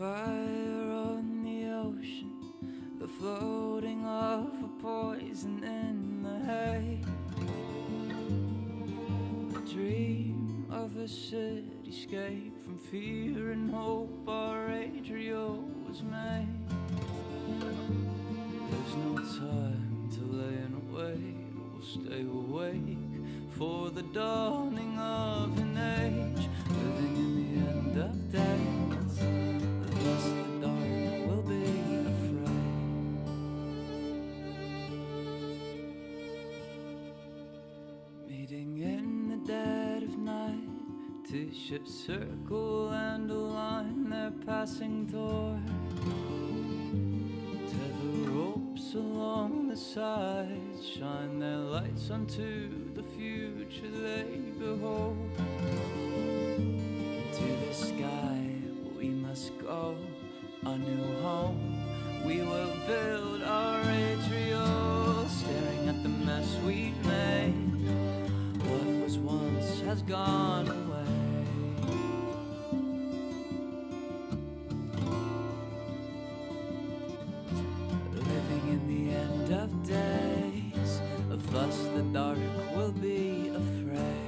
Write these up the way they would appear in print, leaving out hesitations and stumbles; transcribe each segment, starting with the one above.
fire on the ocean, the floating of a poison in the hay. A dream of a cityscape from fear and hope our Adrio was made. There's no time to lay in wait, we'll stay awake for the dawning of an age, living in the end of days. Thus the dark will be afraid. Meeting in the dead of night, two ships circle and align their passing toward. Tether ropes along the sides shine their lights onto the future they behold. Into the sky we must go, a new home we will build our Adrio, staring at the mess we've made. What was once has gone away. Living in the end of days, of us the dark will be afraid.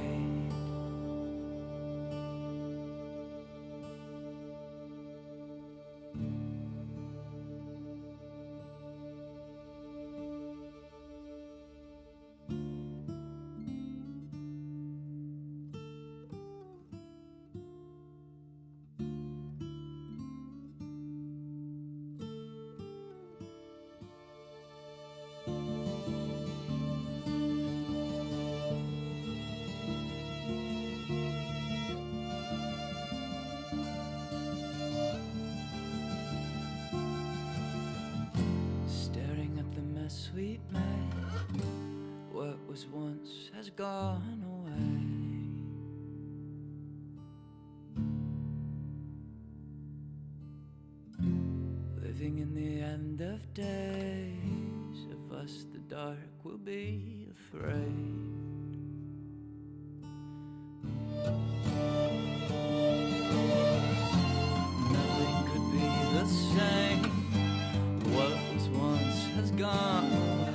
Sweet made, what was once has gone away. Living in the end of days, of us the dark will be afraid. Nothing could be the same. What was once has gone away.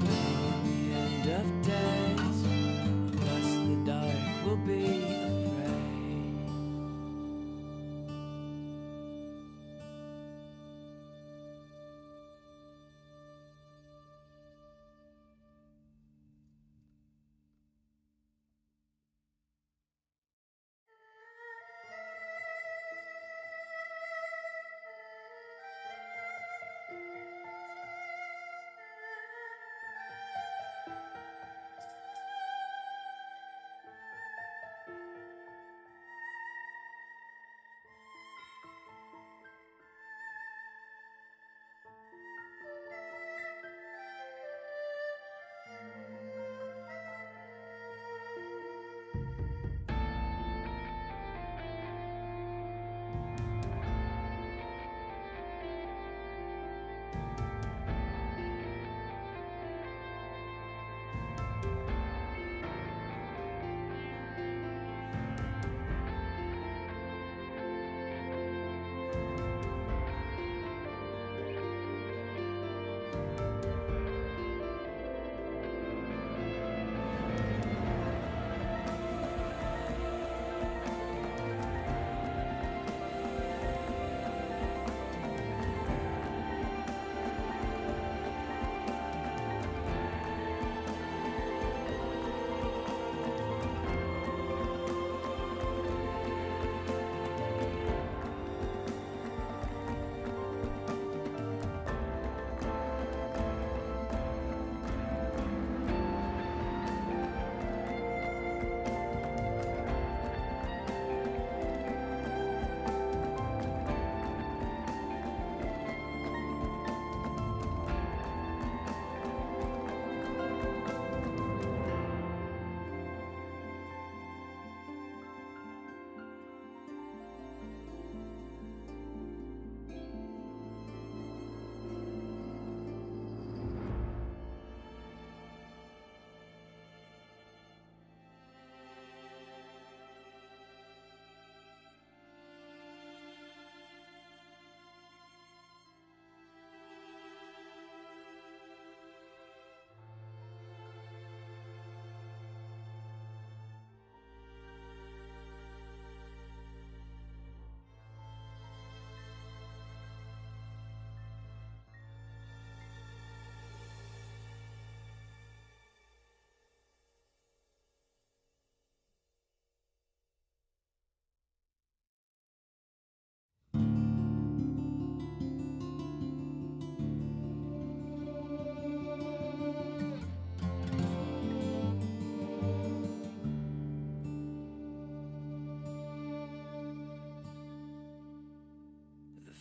Living in the end of days, thus the dark will be afraid.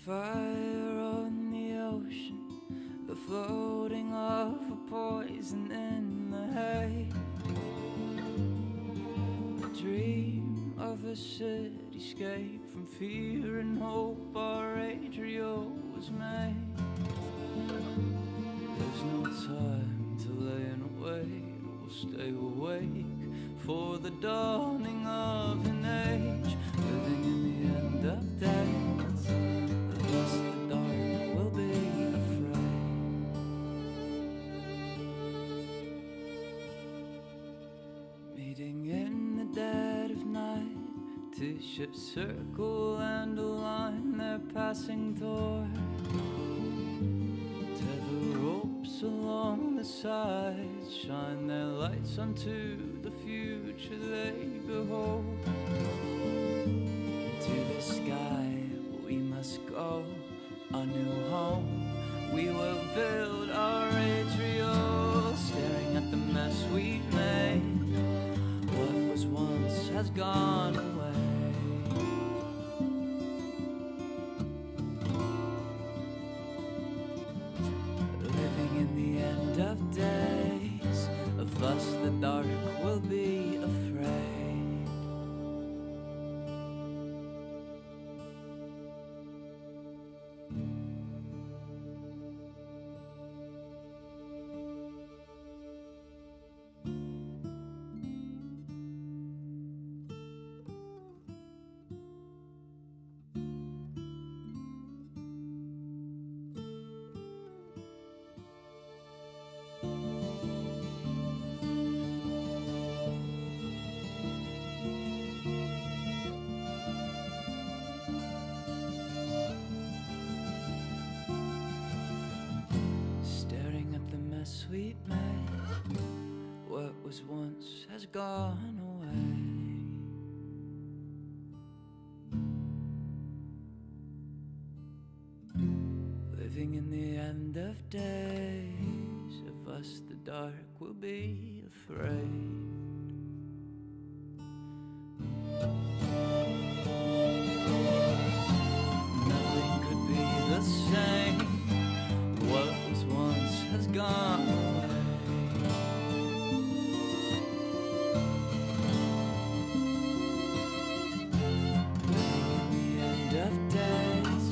fire on the ocean, the floating of a poison in the hay. A dream of a cityscape from fear and hope our Adrio was made. There's no time to lay and wait, we'll stay awake for the dawning of an age, living in the end of days. Thus the dark will be afraid. Meeting in the dead of night, two ships circle and align their passing toward. Tether ropes along the sides, shine their lights onto the future they behold. To the sky we must go, a new home we will build our Adrio, staring at the mess we've made. What was once has gone away. Living in the end of days, of us the dark will be afraid. Sweet mate, what was once has gone away. Living in the end of days, of us the dark will be afraid. Nothing could be the same. What was once has gone away. Living in the end of days,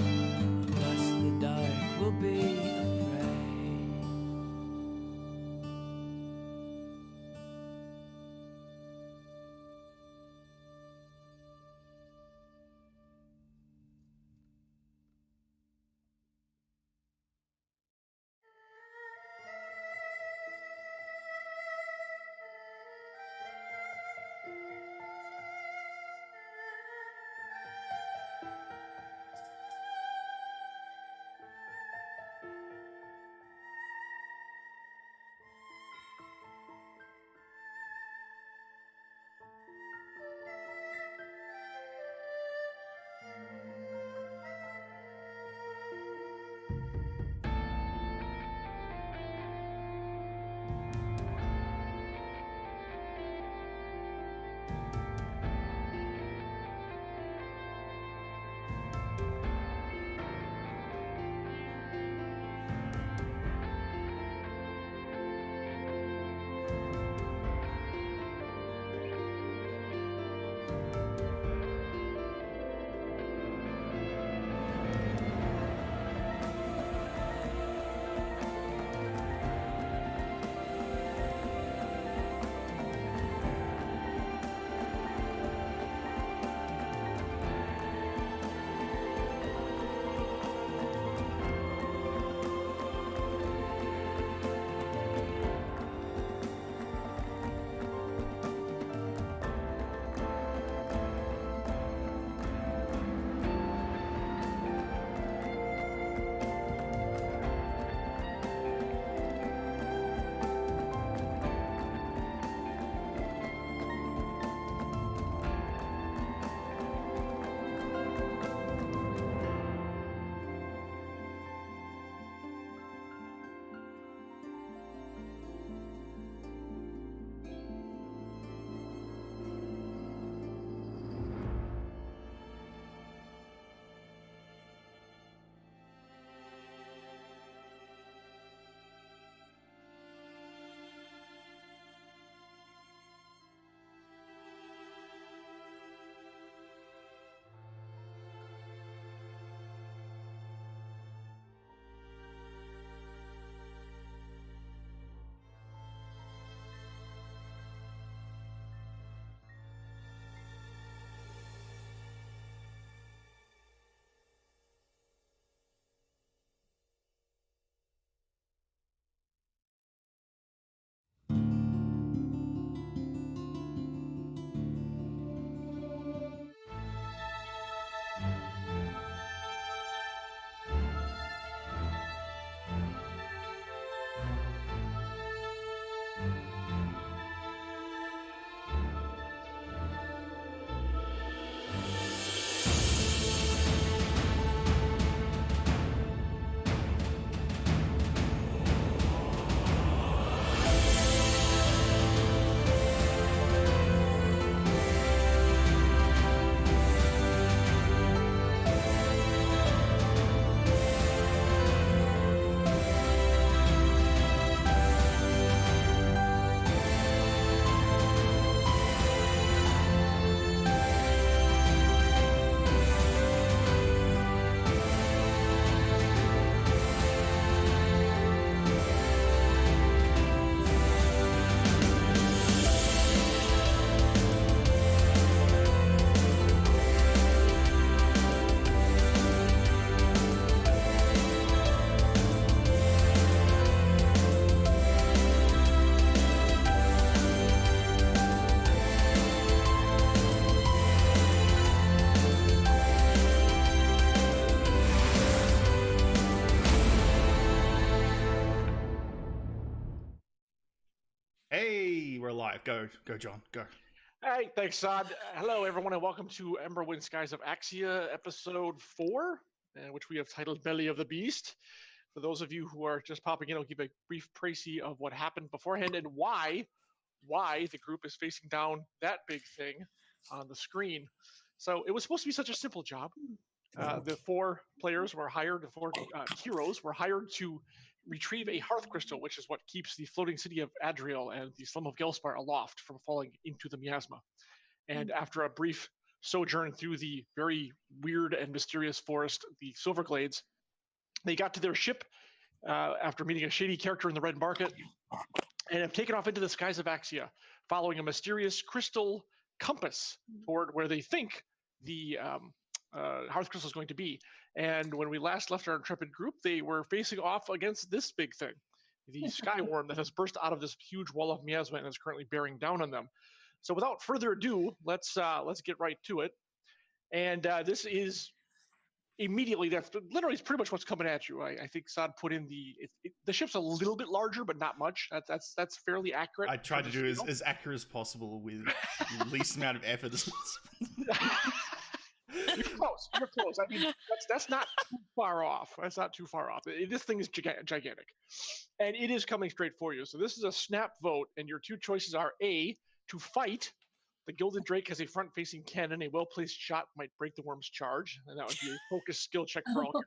thus the dark will be afraid. we're alive. Go, John. Go. Hey, thanks, Sod. Hello, everyone, and welcome to Emberwind Skies of Axia, episode 4, which we have titled Belly of the Beast. For those of you who are just popping in, I'll give a brief précis of what happened beforehand and why the group is facing down that big thing on the screen. So it was supposed to be such a simple job. The 4 players were hired, the 4 heroes were hired to retrieve a hearth crystal, which is what keeps the floating city of Adriel and the slum of Gelspar aloft from falling into the miasma. And after a brief sojourn through the very weird and mysterious forest, the Silverglades, they got to their ship after meeting a shady character in the Red Market and have taken off into the skies of Axia, following a mysterious crystal compass toward where they think the hearth crystal is going to be. And when we last left our intrepid group, they were facing off against this big thing, the Skyworm that has burst out of this huge wall of miasma and is currently bearing down on them. So without further ado, let's get right to it. And this is immediately, that's literally it's pretty much what's coming at you. I think Sod put in the ship's a little bit larger, but not much. That's fairly accurate. I tried to do as accurate as possible with the least amount of effort as possible. You're close. I mean, that's not too far off. That's not too far off. This thing is gigantic, and it is coming straight for you. So this is a snap vote, and your 2 choices are A, to fight. The Gilded Drake has a front-facing cannon. A well-placed shot might break the worm's charge, and that would be a focus skill check for all.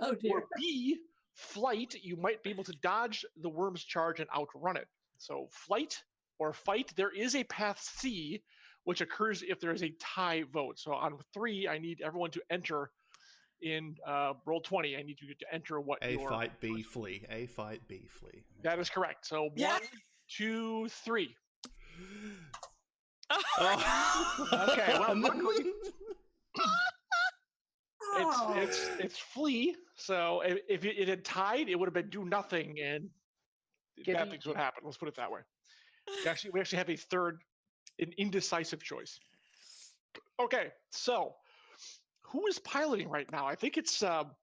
Oh dear. Or B, flight. You might be able to dodge the worm's charge and outrun it. So flight or fight. There is a path C, which occurs if there is a tie vote. So on 3, I need everyone to enter in roll 20. I need you to enter what A fight, B flee. A fight, B flee. That is correct. So 1, 2, 3. Okay, well, luckily, it's flee. So if it had tied, it would have been do nothing, and bad things would happen. Let's put it that way. We actually have a third, an indecisive choice. Okay, so who is piloting right now? I think it is Malma.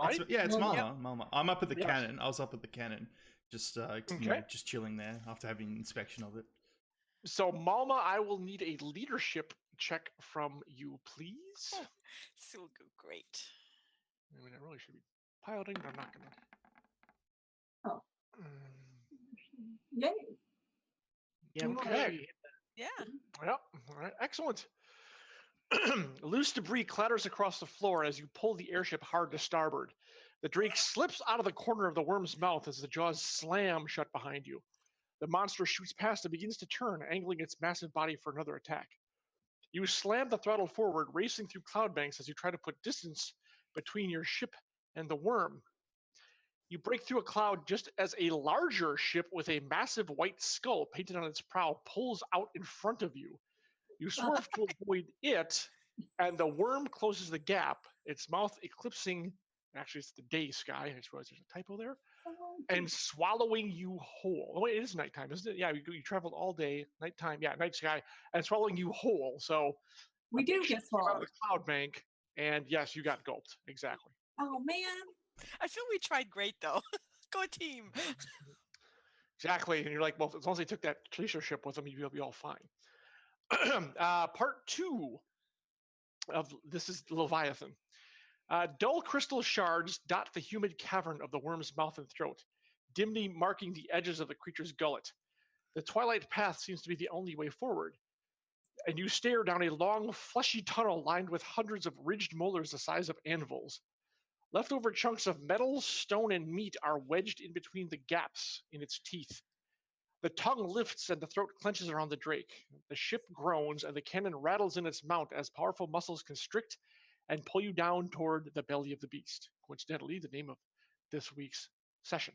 Right? Yeah, it's Malma. Yep. Malma. I'm up at the cannon. I was up at the cannon, just just chilling there after having an inspection of it. So Malma, I will need a leadership check from you, please. Oh, this will go great. I mean, I really should be piloting, but I'm not gonna. Oh. Yay. Okay. Yeah. Well, all right. Excellent. Loose debris clatters across the floor as you pull the airship hard to starboard. The Drake slips out of the corner of the worm's mouth as the jaws slam shut behind you. The monster shoots past and begins to turn, angling its massive body for another attack. You slam the throttle forward, racing through cloud banks as you try to put distance between your ship and the worm. You break through a cloud just as a larger ship with a massive white skull painted on its prow pulls out in front of you. You swerve to avoid it, and the worm closes the gap, its mouth eclipsing, actually it's the day sky, I just realized there's a typo there, and swallowing you whole. Oh, wait, it is nighttime, isn't it? Yeah, you traveled all day, nighttime, yeah, night sky, and swallowing you whole. So we do get swallowed. Out of the cloud bank, and yes, you got gulped, exactly. Oh man. I feel we tried great though. Go team. Exactly, and you're like, well, as long as they took that chaser ship with them, you'll be all fine. Part 2 of this is Leviathan. Dull crystal shards dot the humid cavern of the worm's mouth and throat, dimly marking the edges of the creature's gullet. The twilight path seems to be the only way forward, and you stare down a long, fleshy tunnel lined with hundreds of ridged molars the size of anvils. Leftover chunks of metal, stone, and meat are wedged in between the gaps in its teeth. The tongue lifts and the throat clenches around the Drake. The ship groans and the cannon rattles in its mount as powerful muscles constrict and pull you down toward the belly of the beast. Coincidentally, the name of this week's session.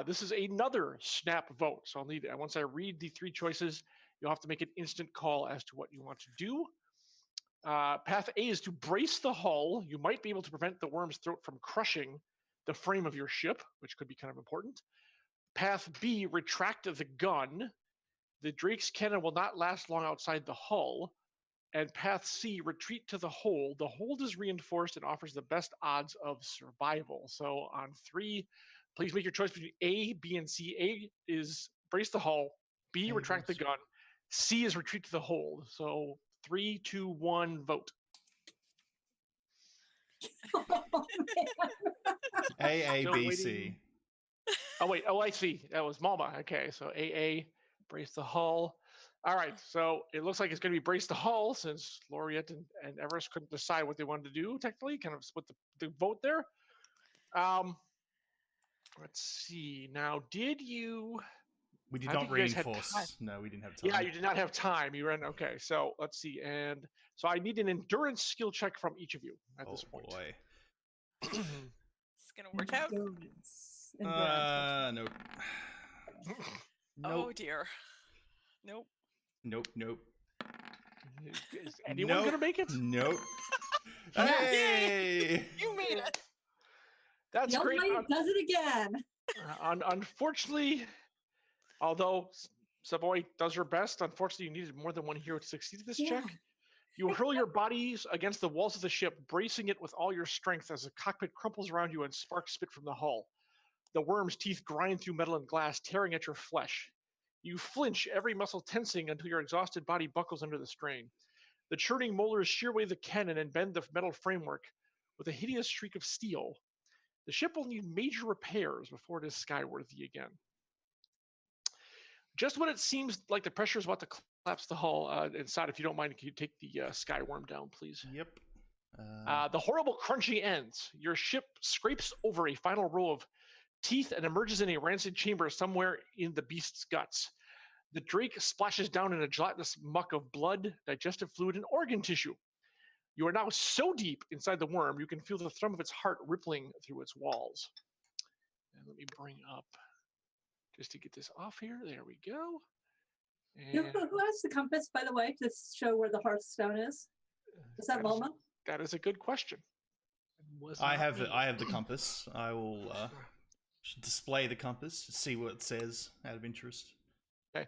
This is another snap vote. So I'll need, once I read the 3 choices, you'll have to make an instant call as to what you want to do. Path A is to brace the hull. You might be able to prevent the worm's throat from crushing the frame of your ship, which could be kind of important. Path B, retract the gun. The Drake's cannon will not last long outside the hull. And Path C, retreat to the hold. The hold is reinforced and offers the best odds of survival. So on 3, Please make your choice between A, B, and C. A is brace the hull. B, retract the gun. C is retreat to the hold. So 3, 2, 1, vote. Oh, man. A, Still B, waiting. C. Oh, wait. Oh, I see. That was Malma. Okay, so AA, brace the hull. All right, so it looks like it's going to be brace the hull since Laureate and Everest couldn't decide what they wanted to do, technically. Kind of split the vote there. Let's see. Now, did you... We did I not think you guys had time. reinforce. No, we didn't have time. Yeah, you did not have time. You ran... Okay, so let's see. And so I need an endurance skill check from each of you at this point. Boy. It's gonna work out. Endurance. Nope. Oh dear. Nope. Nope. Is anyone going to make it? Nope. Yes. Hey! You made it. That's Young great. lady does it again. Unfortunately, although Savoy does her best, unfortunately you needed more than one hero to succeed at this check. You hurl your bodies against the walls of the ship, bracing it with all your strength as the cockpit crumples around you and sparks spit from the hull. The worm's teeth grind through metal and glass, tearing at your flesh. You flinch, every muscle tensing until your exhausted body buckles under the strain. The churning molars shear away the cannon and bend the metal framework with a hideous shriek of steel. The ship will need major repairs before it is skyworthy again. Just when it seems like the pressure is about to collapse the hull inside, if you don't mind, can you take the skyworm down, please? Yep. The horrible crunching ends. Your ship scrapes over a final row of teeth and emerges in a rancid chamber somewhere in the beast's guts. The drake splashes down in a gelatinous muck of blood, digestive fluid, and organ tissue. You are now so deep inside the worm, you can feel the thrum of its heart rippling through its walls. And let me bring up, just to get this off here, there we go. Who has the compass, by the way, to show where the Hearthstone is? Is that Malma? That is a good question. I have the compass. I will display the compass, see what it says out of interest. Okay.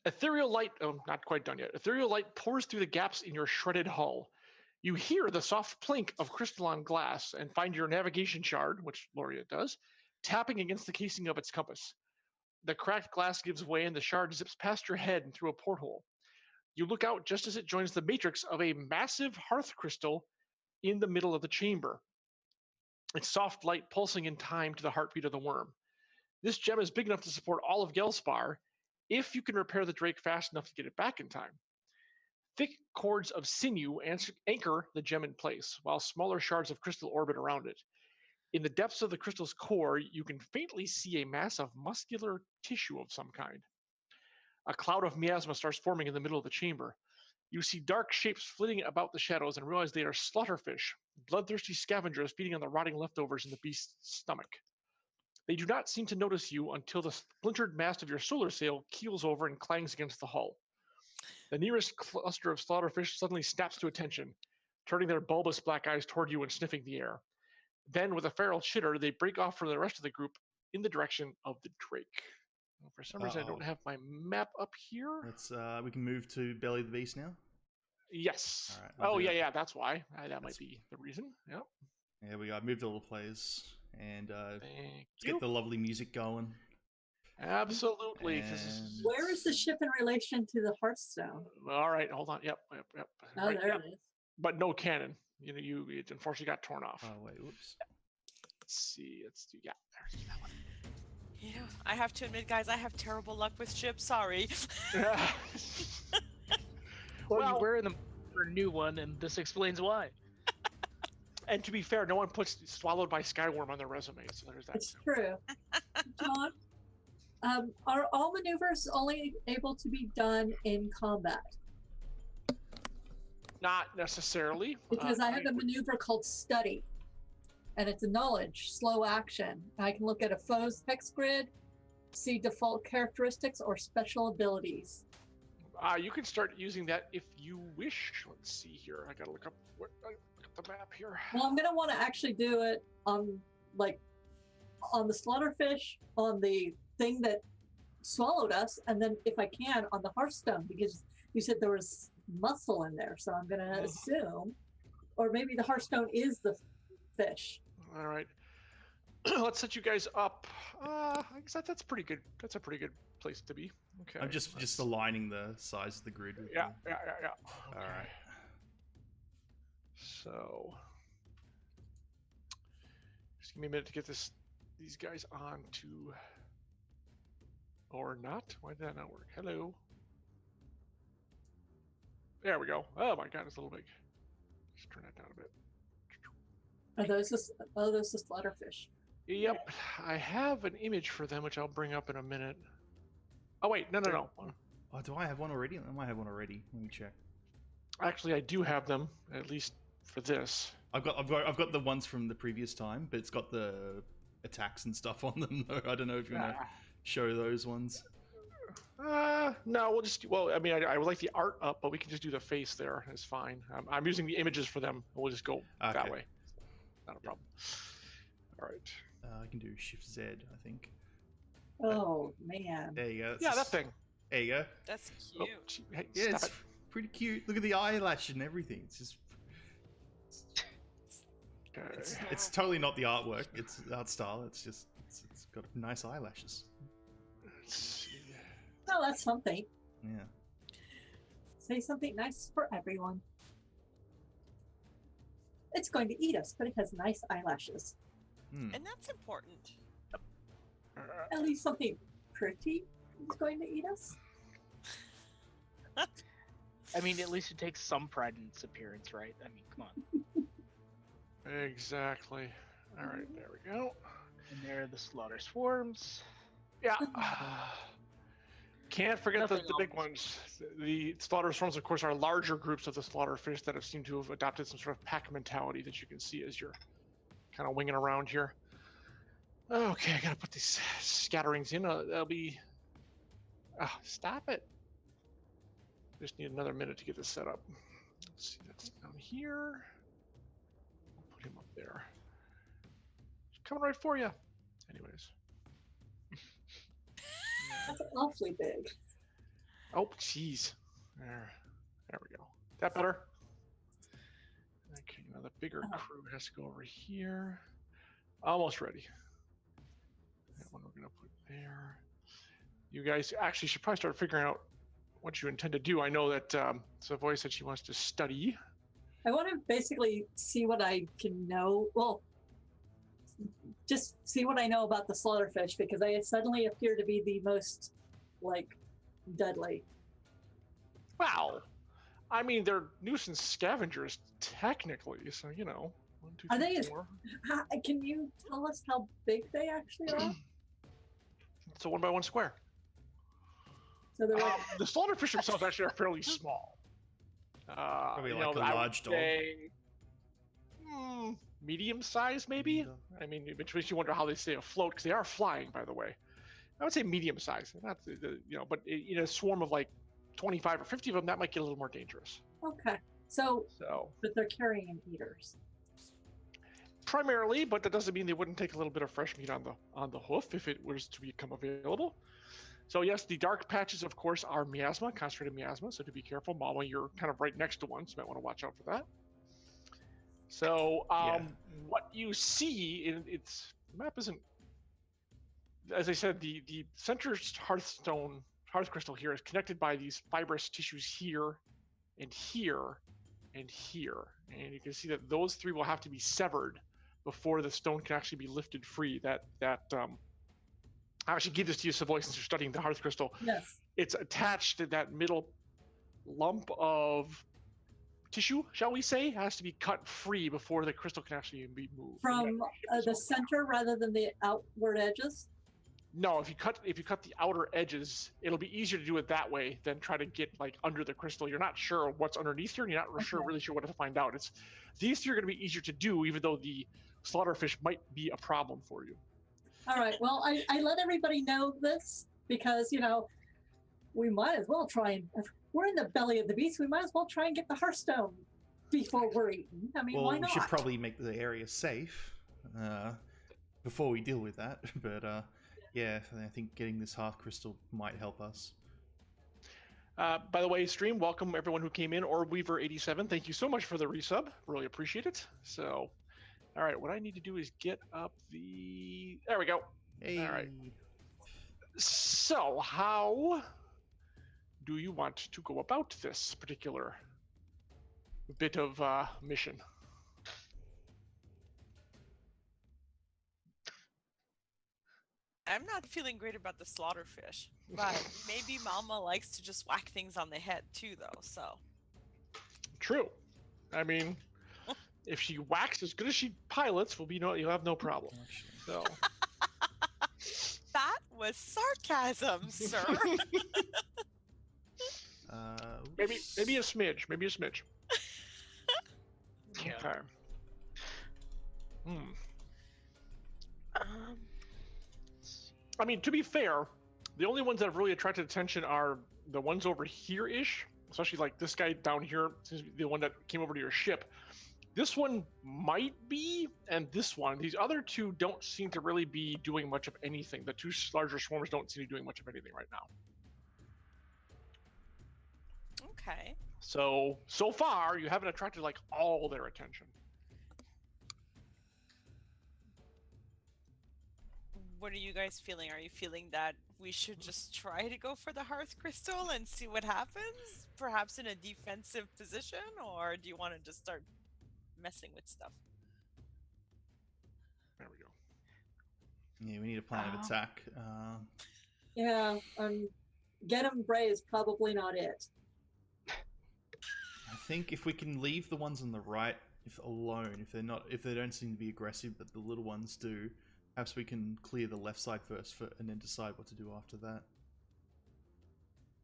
Ethereal light, not quite done yet. Ethereal light pours through the gaps in your shredded hull. You hear the soft plink of crystalline glass and find your navigation shard, which Laureate does, tapping against the casing of its compass. The cracked glass gives way and the shard zips past your head and through a porthole. You look out just as it joins the matrix of a massive hearth crystal in the middle of the chamber. Its soft light pulsing in time to the heartbeat of the worm. This gem is big enough to support all of Gelspar, if you can repair the drake fast enough to get it back in time. Thick cords of sinew anchor the gem in place, while smaller shards of crystal orbit around it. In the depths of the crystal's core, you can faintly see a mass of muscular tissue of some kind. A cloud of miasma starts forming in the middle of the chamber. You see dark shapes flitting about the shadows and realize they are slaughterfish, bloodthirsty scavengers feeding on the rotting leftovers in the beast's stomach. They do not seem to notice you until the splintered mast of your solar sail keels over and clangs against the hull. The nearest cluster of slaughterfish suddenly snaps to attention, turning their bulbous black eyes toward you and sniffing the air. Then, with a feral chitter, they break off from the rest of the group in the direction of the drake. For some reason, I don't have my map up here. Let's we can move to Belly of the Beast now. Yes. All right, oh yeah, that's why. That might be the reason. Yep. Yeah, we got moved a little players and Thank get you. the lovely music going. Absolutely. And Where is the ship in relation to the Hearthstone? All right, hold on. Yep. Oh, Right, there yep. it is. But no cannon. It unfortunately got torn off. Oh wait, whoops. Let's see. Yeah, there's that one. Yeah, I have to admit, guys, I have terrible luck with ships. Sorry. Well, you were in for a new one, and this explains why. And to be fair, no one puts swallowed by Skyworm on their resume, so there's that. It's true. John, are all maneuvers only able to be done in combat? Not necessarily. Because I have a maneuver called Study, and it's a knowledge, slow action. I can look at a foe's hex grid, see default characteristics or special abilities. You can start using that if you wish. Let's see here. I gotta look up the map here. Well, I'm gonna want to actually do it on the slaughterfish, on the thing that swallowed us, and then if I can on the Hearthstone, because you said there was muscle in there, so I'm gonna assume, or maybe the Hearthstone is the fish. All right. let's set you guys up. I guess that's pretty good. That's a pretty good place to be. Okay. I'm just aligning the size of the grid. With Yeah. the... Okay. All right. So, just give me a minute to get these guys on to, or not. Why did that not work? Hello. There we go. Oh my God, it's a little big. Just turn that down a bit. Are those the slaughterfish? Yep, I have an image for them, which I'll bring up in a minute. Oh wait, no. Oh, do I have one already? I might have one already. Let me check. Actually, I do have them, at least for this. I've got the ones from the previous time, but it's got the attacks and stuff on them. Though I don't know if you want to show those ones. No, I mean, I would like the art up, but we can just do the face there. It's fine. I'm using the images for them. We'll just go that way. Not a problem. All right. I can do Shift Z, I think. Oh, man. There you go. That thing. There you go. That's Oh, cute. hey, Yeah, stop it's it. pretty cute. Look at the eyelash and everything. It's just... Okay. It's totally not the artwork. It's the art style. It's just... It's got nice eyelashes. Let's see. Oh, that's something. Yeah. Say something nice for everyone. It's going to eat us, but it has nice eyelashes. Hmm. And that's important. At least something pretty is going to eat us. I mean, at least it takes some pride in its appearance, right? I mean, come on. Exactly. All right, there we go. And there are the slaughter swarms. Yeah. Can't forget the Nothing big else. ones. The slaughter swarms, of course, are larger groups of the slaughterfish that have seemed to have adopted some sort of pack mentality that you can see as you're kind of winging around here. Okay, I gotta put these scatterings in. They'll be... stop it. Just need another minute to get this set up. Let's see, that's down here. I'll put him up there. He's coming right for you. Anyways. That's awfully big. Oh, jeez. There we go. That better? Okay, now the bigger crew has to go over here. Almost ready. That one we're gonna put there. You guys actually should probably start figuring out what you intend to do. I know that Savoy said she wants to study. I want to basically see what I can know. Well, just see what I know about the slaughterfish, because they suddenly appear to be the most, deadly. Wow. I mean, they're nuisance scavengers, technically, so, you know. 1, 2, Are 3, they 4. Can you tell us how big they actually are? It's a 1 by 1 square. So they're The slaughterfish themselves actually are fairly small. Probably you like know, a I would large dog. say, medium size, maybe. I mean, which makes you wonder how they stay afloat, because they are flying, by the way. I would say medium size, not but in a swarm of like 25 or 50 of them, that might get a little more dangerous. okay. So, but they're carrion eaters. Primarily, but that doesn't mean they wouldn't take a little bit of fresh meat on the hoof if it was to become available. So yes, the dark patches, of course, are miasma, concentrated miasma. So to be careful, Mama, you're kind of right next to one, so you might want to watch out for that. So what you see, the map isn't, as I said, the center hearth crystal here is connected by these fibrous tissues here and here and here. And you can see that those three will have to be severed before the stone can actually be lifted free. I actually give this to you, Savoy, since you're studying the hearth crystal. Yes. It's attached to that middle lump of tissue, shall we say, has to be cut free before the crystal can actually be moved. From the center rather than the outward edges? No, if you cut the outer edges, it'll be easier to do it that way than try to get under the crystal. You're not sure what's underneath here, and you're not really sure what to find out. These three are going to be easier to do, even though the slaughterfish might be a problem for you. All right. Well, I let everybody know this because, we might as well try and, if we're in the belly of the beast, we might as well try and get the Hearthstone before we're eaten. I mean, why not? We should probably make the area safe before we deal with that. But yeah, I think getting this hearth crystal might help us. By the way, stream, welcome everyone who came in. Or Weaver87, thank you so much for the resub. Really appreciate it. So All right, what I need to do is get up the. There we go. Hey. All right. So, how do you want to go about this particular bit of mission? I'm not feeling great about the slaughterfish, but maybe Mama likes to just whack things on the head too, though. So True. I mean, if she whacks as good as she pilots, you'll have no problem. So that was sarcasm, sir. maybe a smidge. Maybe a smidge. Yeah. Okay. I mean, to be fair, the only ones that have really attracted attention are the ones over here-ish, especially like this guy down here, the one that came over to your ship. This one might be, and this one. These other two don't seem to really be doing much of anything. The two larger swarms don't seem to be doing much of anything right now. Okay. So far, you haven't attracted like all their attention. What are you guys feeling? Are you feeling that we should just try to go for the hearth crystal and see what happens? Perhaps in a defensive position? Or do you want to just start messing with stuff? There we go. Yeah, we need a plan of attack. Yeah, get 'em Bray is probably not it. I think if we can leave the ones on the right alone, if they don't seem to be aggressive, but the little ones do, perhaps we can clear the left side first and then decide what to do after that.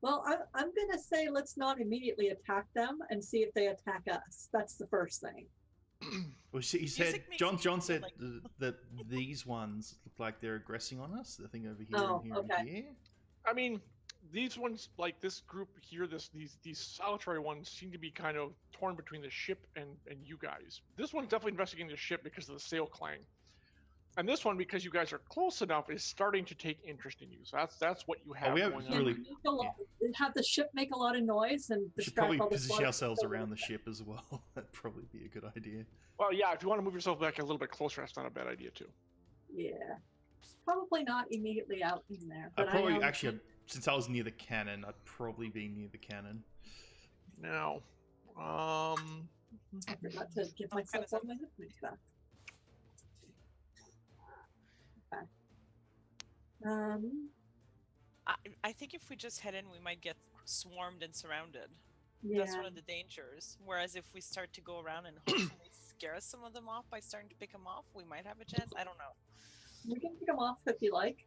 Well, I'm going to say let's not immediately attack them and see if they attack us. That's the first thing. Well, he said, makes John me said like- that these ones look like they're aggressing on us. The thing over here Oh, and here okay. and here. I mean, these ones, like this group here, these solitary ones seem to be kind of torn between the ship and you guys. This one's definitely investigating the ship because of the sail clang. And this one, because you guys are close enough, is starting to take interest in you. So that's what you have we have going Can on. really- we have the ship make a lot of noise and We should distract probably all the position slaughter- ourselves around the ship as well. That'd probably be a good idea. Well, yeah, if you want to move yourself back a little bit closer, that's not a bad idea too. Yeah, probably not immediately out in there. I'd But probably I know actually, since I was near the cannon, I'd probably be near the cannon. Now, I forgot to give Oh, myself kind all my hit points back. Okay. I think if we just head in, we might get swarmed and surrounded. Yeah. That's one of the dangers. Whereas if we start to go around and hopefully scare some of them off by starting to pick them off, we might have a chance. I don't know. We can pick them off if you like.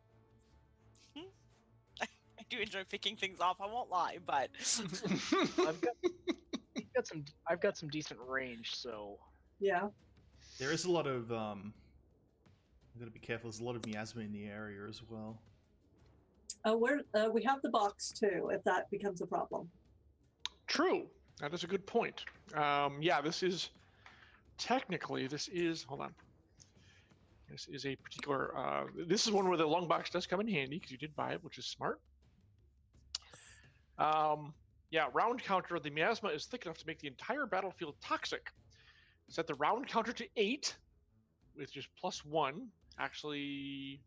I do enjoy picking things off. I won't lie, but I've got some decent range, so Yeah. There is a lot of I've got to be careful. There's a lot of miasma in the area as well. We have the box too, if that becomes a problem. true. That is a good point. Yeah, this is technically hold on. This is a particular. This is one where the long box does come in handy because you did buy it, which is smart. Yeah, round counter. The miasma is thick enough to make the entire battlefield toxic. Set the round counter to 8, with just +1. Actually,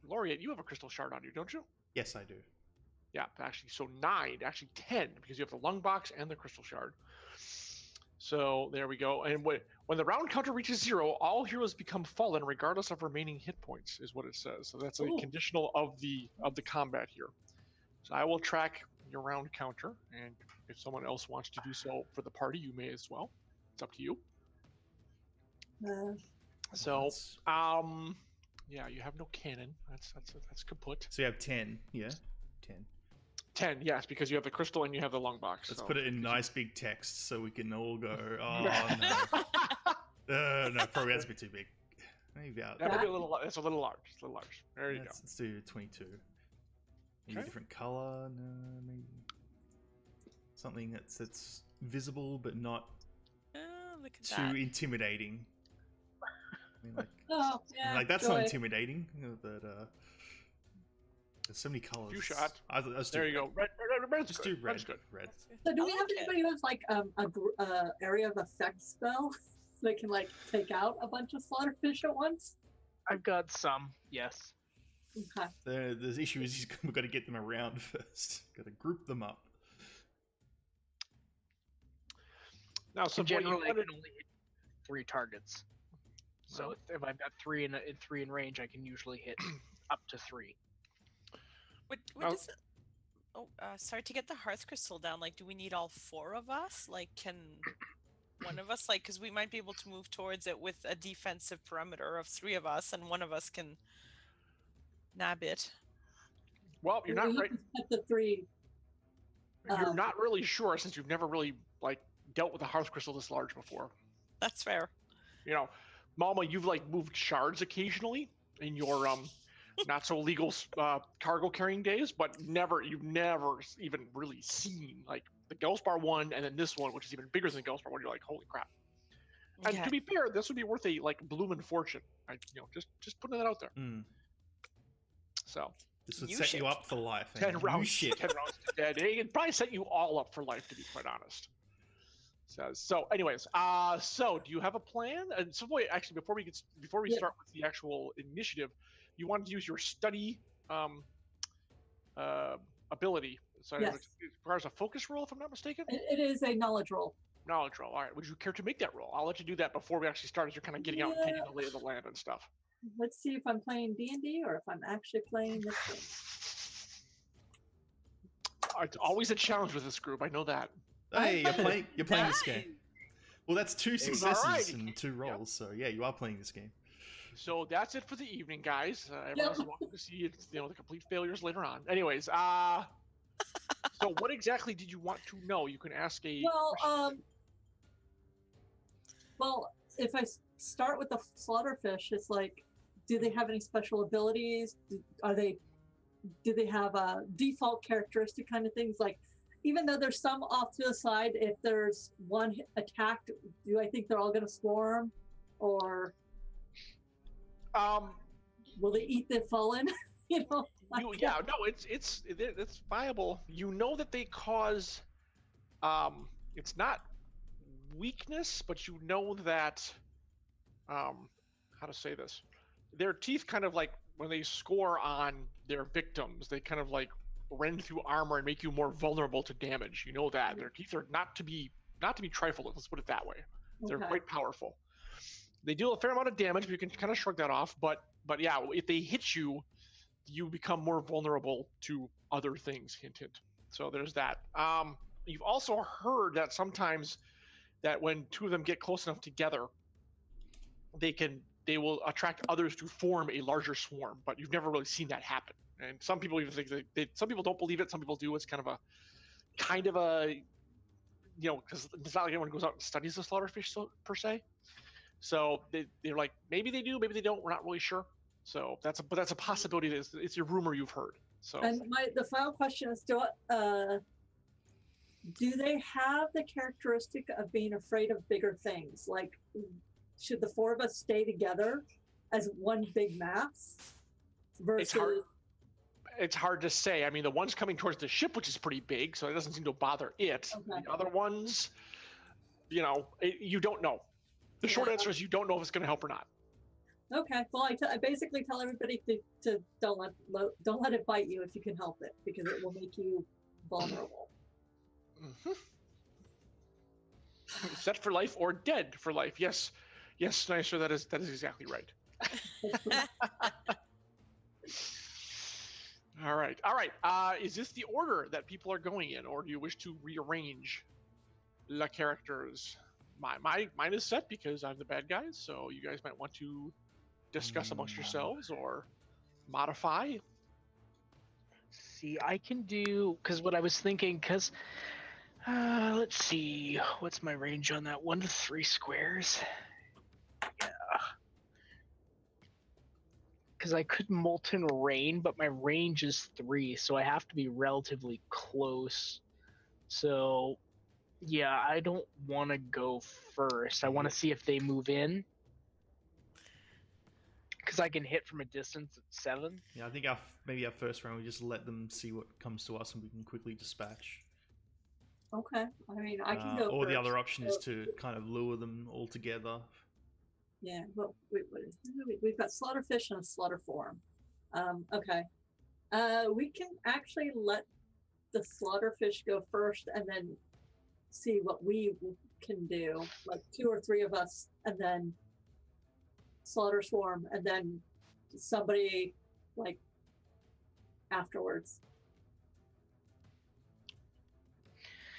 Laureate, you have a crystal shard on you, don't you? Yes, I do. Yeah, actually, so 9, actually 10, because you have the lung box and the crystal shard. So there we go. And when the round counter reaches 0, all heroes become fallen, regardless of remaining hit points, is what it says. So that's a Ooh. conditional of the combat here. So I will track your round counter, and if someone else wants to do so for the party, you may as well. It's up to you. So, That's- yeah, you have no cannon. That's kaput. So you have 10, yeah? 10. 10, yes, because you have the crystal and you have the lung box. Let's so- put it in nice big text so we can all go, oh no. No, probably that's a bit too big. Maybe about That might be a little. It's a little large. It's a little large. There you go. let's do 22. Maybe a Okay. different color. No, maybe something that's visible but not look at too that. intimidating. I mean, Oh, yeah. that's joy. not intimidating, but there's so many colors. Few shot. Let's do There you go. Red's Just good. do red. Red's good. Red. So do I we have like it. anybody who has like a area of effect spell? So they can like take out a bunch of slaughterfish at once. I've got some, yes. Okay. The issue is we've got to get them around first. Got to group them up. Now, so So generally, I can only hit 3 targets. So if I've got 3 in range, I can usually hit up to 3. What is it? Oh, sorry. To get the hearth crystal down, like, do we need all 4 of us? Like, can one of us, like, because we might be able to move towards it with a defensive perimeter of 3 of us, and one of us can nab it. Well, you're not right. At the 3. You're not really sure since you've never really like dealt with a hearth crystal this large before. That's fair. You know, Mama, you've like moved shards occasionally in your not so legal cargo carrying days, but you've never even really seen like the Ghost-Bar one and then this one, which is even bigger than the Ghost-Bar one. You're like, holy crap! Okay. And to be fair, this would be worth a like bloomin' fortune. Just putting that out there. Mm. So This would You set shit. you up for life. 10 You rounds, shit. 10 rounds to dead. It probably set you all up for life, to be quite honest. So anyways, so do you have a plan? And so wait, actually, before we start with the actual initiative, you want to use your study ability. So Yes. it requires a focus roll, if I'm not mistaken. It is a knowledge roll. Knowledge roll. All right. Would you care to make that roll? I'll let you do that before we actually start, as you're kind of getting out and taking the lay of the land and stuff. Let's see if I'm playing D&D or if I'm actually playing this game. It's always a challenge with this group. I know that. Hey, you're playing this game. Well, that's 2 successes alright. and 2 rolls, so yeah, you are playing this game. So that's it for the evening, guys. Everyone's welcome to see the complete failures later on. Anyways, so what exactly did you want to know? You can ask a question. Well, if I start with the slaughterfish, it's like, do they have any special abilities? Do they have a default characteristic kind of things? Like, even though there's some off to the side, if there's one attacked, do I think they're all going to swarm, or will they eat the fallen? No, it's viable. You know that they cause, it's not weakness, but you know that, how to say this? Their teeth kind of like when they score on their victims, they kind of like rend through armor and make you more vulnerable to damage. You know that their teeth are not to be trifled with. Let's put it that way. They're quite powerful. They deal a fair amount of damage, but you can kind of shrug that off. But yeah, if they hit you, you become more vulnerable to other things. Hint, hint. So there's that. You've also heard that sometimes that when 2 of them get close enough together, they will attract others to form a larger swarm. But you've never really seen that happen. And some people even think some people don't believe it. Some people do. It's kind of a, because it's not like anyone goes out and studies the slaughterfish per se. So they're like, maybe they do, maybe they don't. We're not really sure. So that's a possibility. It's a rumor you've heard. So. And the final question is, do they have the characteristic of being afraid of bigger things? Like, should the 4 of us stay together as one big mass? Versus. It's hard to say. I mean, the one's coming towards the ship, which is pretty big, so it doesn't seem to bother it. Okay. The other ones, you don't know. The short answer is you don't know if it's going to help or not. Okay. Well, I basically tell everybody to don't let it bite you if you can help it, because it will make you vulnerable. Mm-hmm. Set for life or dead for life. Yes, Nicer. That is exactly right. All right. Is this the order that people are going in, or do you wish to rearrange the characters? Mine is set because I'm the bad guy, so you guys might want to discuss amongst yourselves or modify. See, I can do, because what I was thinking, let's see, what's my range on that? 1 to 3 squares. Yeah. Because I could Molten Rain, but my range is 3, so I have to be relatively close. So, yeah, I don't want to go first. I want to see if they move in. Because I can hit from a distance at 7. Yeah, I think maybe our first round, we just let them see what comes to us and we can quickly dispatch. Okay. I mean, I can go. Or the first. other option is So- to kind of lure them all together. Yeah. Well, we've got slaughterfish and a slaughter form. Okay. We can actually let the slaughterfish go first, and then see what we can do. Like 2 or 3 of us, and then slaughter swarm, and then somebody like afterwards.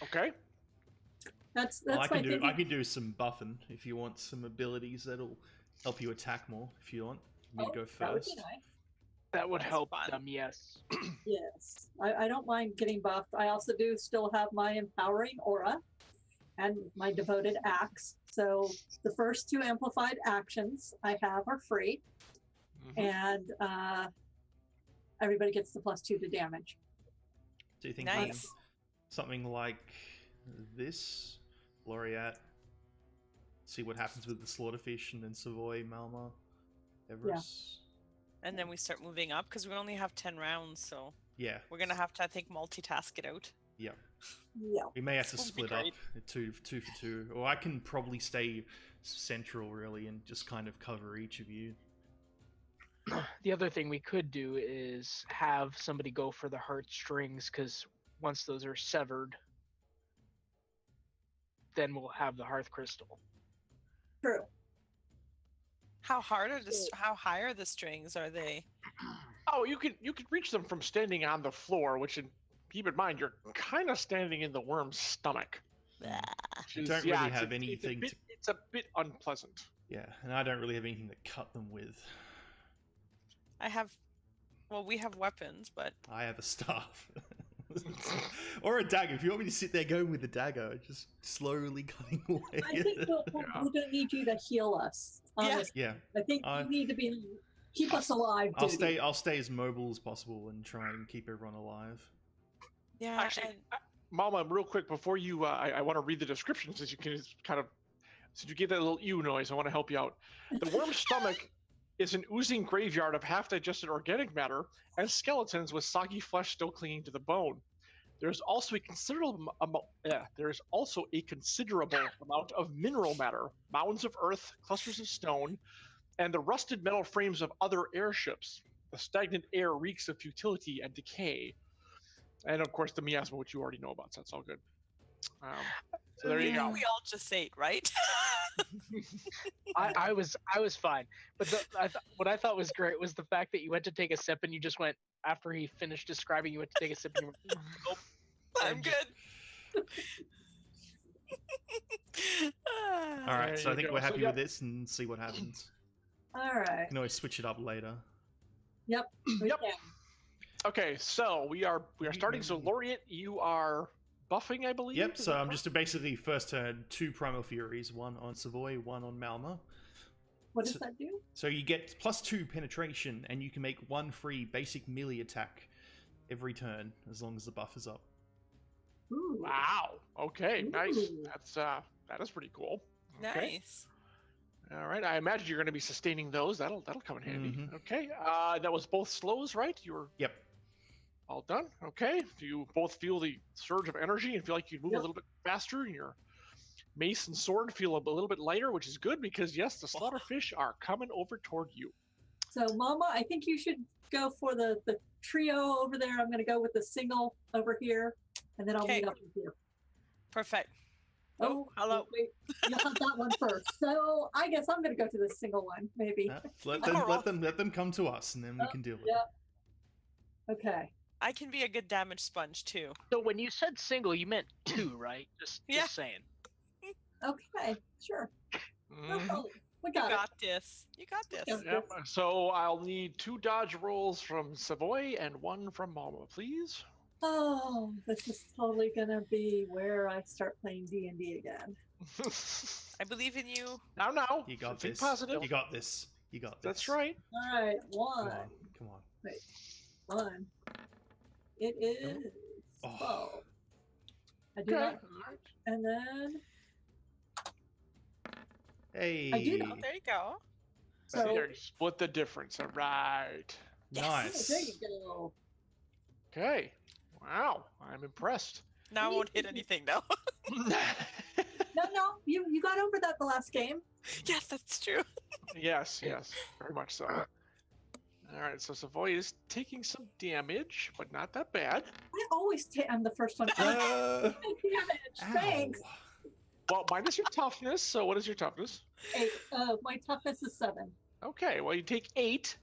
Okay. That's Well, I my can do thinking. I can do some buffing if you want some abilities that'll help you attack more. If you want me to go That would be first. nice. That would That's help fun. them, yes. Yes, I don't mind getting buffed. I also do still have my empowering aura and my devoted axe. So the first 2 amplified actions I have are free, and everybody gets the +2 to damage. Do you think Nice. something like this, Laureate? See what happens with the slaughterfish, and then Savoy, Malma, Everest. And then we start moving up because we only have 10 rounds, so Yeah. we're gonna have to, I think, multitask it out. Yeah. Yeah. We may have to This will be split up great. two for two, or I can probably stay central really and just kind of cover each of you. The other thing we could do is have somebody go for the heartstrings, because once those are severed, then we'll have the hearth crystal. True. How hard are the? How high are the strings? Are they? Oh, you could reach them from standing on the floor, which keep in mind you're kind of standing in the worm's stomach. I don't really have anything to... It's a bit unpleasant. Yeah, and I don't really have anything to cut them with. I have. Well, we have weapons, but I have a staff. Or a dagger. If you want me to sit there going with the dagger, just slowly cutting away. I think we're gonna need you to heal us. Yeah. Honestly. Yeah, I think you need to keep us alive. I'll dude. stay as mobile as possible and try and keep everyone alive. yeah. Actually, and Mama, real quick before you, I want to read the description since you can kind of, since you gave that little ew noise, I want to help you out. The worm's stomach is an oozing graveyard of half-digested organic matter and skeletons with soggy flesh still clinging to the bone. There's also a considerable amount of mineral matter, mounds of earth, clusters of stone, and the rusted metal frames of other airships. The stagnant air reeks of futility and decay. And of course, the miasma, which you already know about, so that's all good. So there you go. we all just ate, right? I was fine, but what I thought was great was the fact that you went to take a sip and you just went, after he finished describing, you went to take a sip and you went, nope. I'm good. All right, There so I you think go. we're So, happy yep. with this and see what happens. All right. You can always switch it up later. Yep. we Yep. can. Okay, so we are starting. So Laureate, you are buffing, I believe. Yep, Is so that I'm correct? just basically first turn 2 Primal Furies, 1 on Savoy, 1 on Malma. What does that do? So you get +2 penetration, and you can make 1 free basic melee attack every turn, as long as the buff is up. Ooh. Wow. Okay, nice. Ooh. That is pretty cool. Okay. Nice. All right. I imagine you're going to be sustaining those. That'll come in handy. Mhm. Okay. That was both slows, right? You were Yep. all done. Okay. Do you both feel the surge of energy and feel like you move Yep. a little bit faster, and your mace and sword feel a little bit lighter, which is good because yes, the slaughterfish are coming over toward you. So, Mama, I think you should go for the trio over there. I'm going to go with the single over here, and then I'll Okay. meet up with you. Perfect. Oh, hello. Wait, you'll have that one first. So I guess I'm going to go to the single one, maybe. Let them come to us, and then we can deal with yeah. it. Okay. I can be a good damage sponge too. So when you said single, you meant 2, right? Just saying. Okay. Sure. No Mhm. problem. We You got it. got this. You got this. Yep. Yep. So I'll need 2 dodge rolls from Savoy and 1 from Mama, please. Oh, this is totally going to be where I start playing D&D again. I believe in you. Now. You got Think this. positive. You got this. You got this. That's right. All right. Come One. on. Come on. One. It is Oh. 12. I do Okay. not. And then, Hey. I do Oh, there you go. So so, there, you split the difference. All right. oh, Nice. there you go. Okay. Wow. I'm impressed. Now I won't hit anything though. No, you got over that the last game. Yes, that's true. Yes, very much so. All right, so Savoy is taking some damage, but not that bad. I always I'm the first one. Damage. Thanks. Well, minus your toughness. So what is your toughness? 8. My toughness is 7. Okay, well you take 8,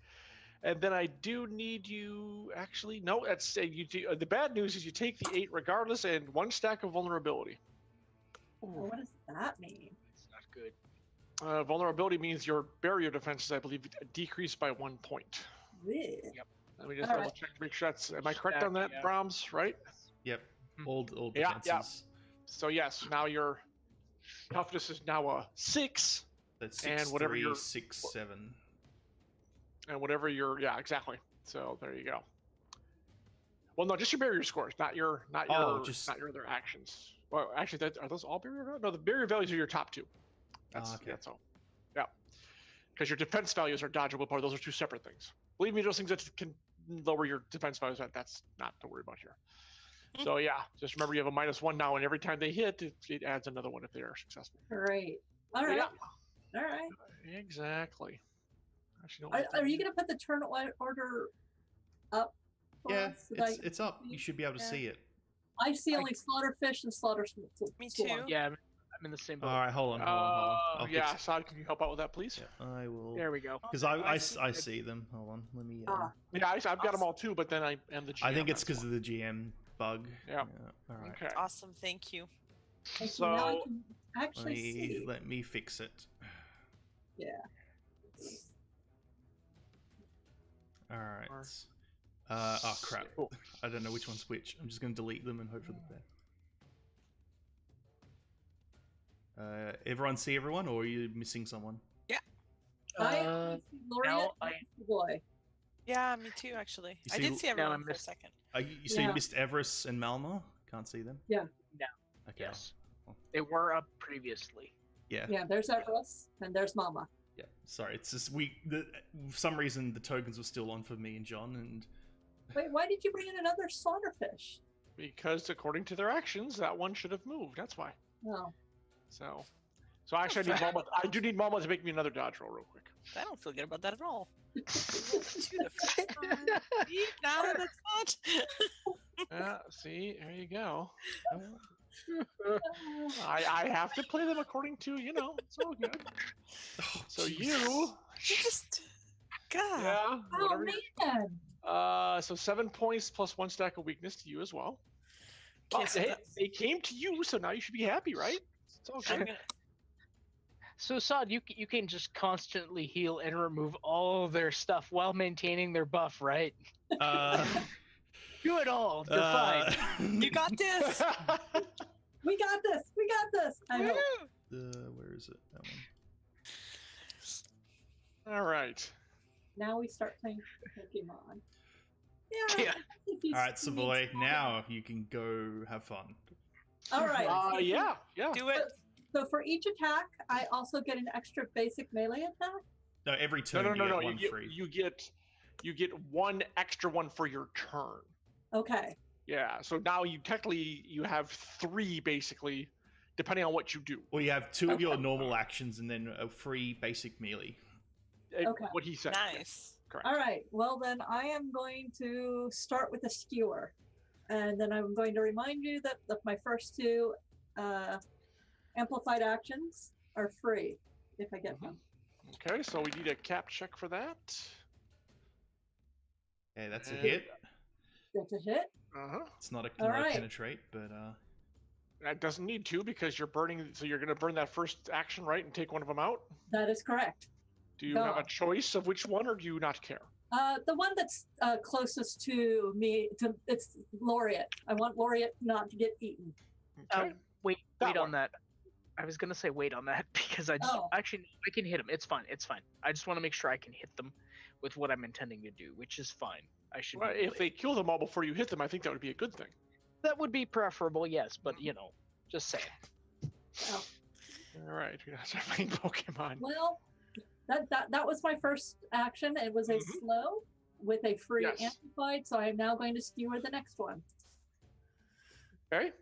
and then I do need you. Actually, no. That's you. The bad news is you take the 8 regardless, and 1 stack of vulnerability. Oh, what does that mean? It's not good. Vulnerability means your barrier defenses, I believe, decrease by 1 point. Really? Let me just All double right. check to make sure that's. Am I correct on that, Yeah. Brahms? Right? Yep. All Yeah, defenses. So yes, now your toughness is now a 6, That's and 6, whatever 3, your- 6, 7. and whatever your exactly. So there you go. Well, no, just your barrier scores, not your just- not your other actions. Well, actually, are those all barrier values? No, the barrier values are your top 2. Okay. That's all. Yeah, because your defense values are dodgeable part. Those are 2 separate things. Believe me, those things that can lower your defense values, that's not to worry about here. So yeah, just remember you have a -1 now, and every time they hit, it adds another one if they are successful. Great. All right. Yeah, All right. exactly. Actually, Are you going to put the turn order up? For Yeah, us so that it's up. You should be able to Yeah. see it. I see only slaughterfish and slaughter. Me swan. too. Yeah, I'm in the same boat. All right, hold on. I'll yeah, fix Sod, can you help out with that, please? it. Yeah, I will. There we go. Because I see them. Hold on. Let me. Ah. Yeah, I've got them all too, but then I am the GM. I think it's that's because of the GM bug. Yeah. All right. Okay. Awesome, thank you. And so now I So can actually see. Let me fix it. Yeah. All right. Or- Oh crap! Cool. I don't know which one's which. I'm just gonna delete them and hope for the best. Everyone see everyone, or are you missing someone? I only see Laureate now and Savoy. Yeah, me too, actually. You I see- did see Now everyone I'm for a missed. second. So you Yeah. missed Everest and Malma? Can't see them? Yeah. No. Okay. Yes. They were up previously. Yeah. Yeah, there's Everest and there's Mama. Yeah. Sorry, it's just for some reason the tokens were still on for me and John, and Wait, why did you bring in another slaughterfish? because according to their actions, that one should have moved. That's why. Oh, So actually, I need Mama. I do need Mama to make me another dodge roll real quick. I don't feel good about that at all. Two to now that's not. Yeah. See, there you go. I have to play them according to it's all good. oh, So jeez. you. You just. God. Yeah. oh Whatever. man! So 7 points plus 1 stack of weakness to you as well. Okay, Well, so they came to you, so now you should be happy, right? It's all I'm good. gonna, So Sod, you can just constantly heal and remove all their stuff while maintaining their buff, right? Uh, Do it all. You're fine. you got this. We got this! We got this! I hope. Woo! Where is it? That one. All right. Now we start playing Pokemon. Yeah. All right, Savoy. Now you can go have fun. All right. Yeah. Do it. So for each attack, I also get an extra basic melee attack. No, every turn No. you get You one get, free. you get one extra one for your turn. Okay. Yeah. So now you technically have 3 basically, depending on what you do. Well, you have 2 of your Okay. normal actions and then a free basic melee. Okay. What he said. Nice. Correct. All right. Well, then I am going to start with a skewer. And then I'm going to remind you that my first 2 amplified actions are free if I get them. Okay. So we need a cap check for that. Okay, that's a And- hit. That's a hit. It's not a All no right. penetrate, but That doesn't need to because you're burning. So you're going to burn that first action, right, and take one of them out. That is correct. Do you have Go. a choice of which one, or do you not care? The one that's closest to me, it's Laureate. I want Laureate not to get eaten. Okay. Wait That on one. that. I was gonna say wait on that because I just Oh. actually no, I can hit them. It's fine. It's fine. I just want to make sure I can hit them with what I'm intending to do, which is fine. I should. Well, be if able to- they kill them all before you hit them, I think that would be a good thing. that would be preferable, yes. But just saying. Oh, All right, we gotta start playing Pokemon. well, that was my first action. It was a Mhm. slow with a free Yes. amplified, so I am now going to skewer the next one. Okay.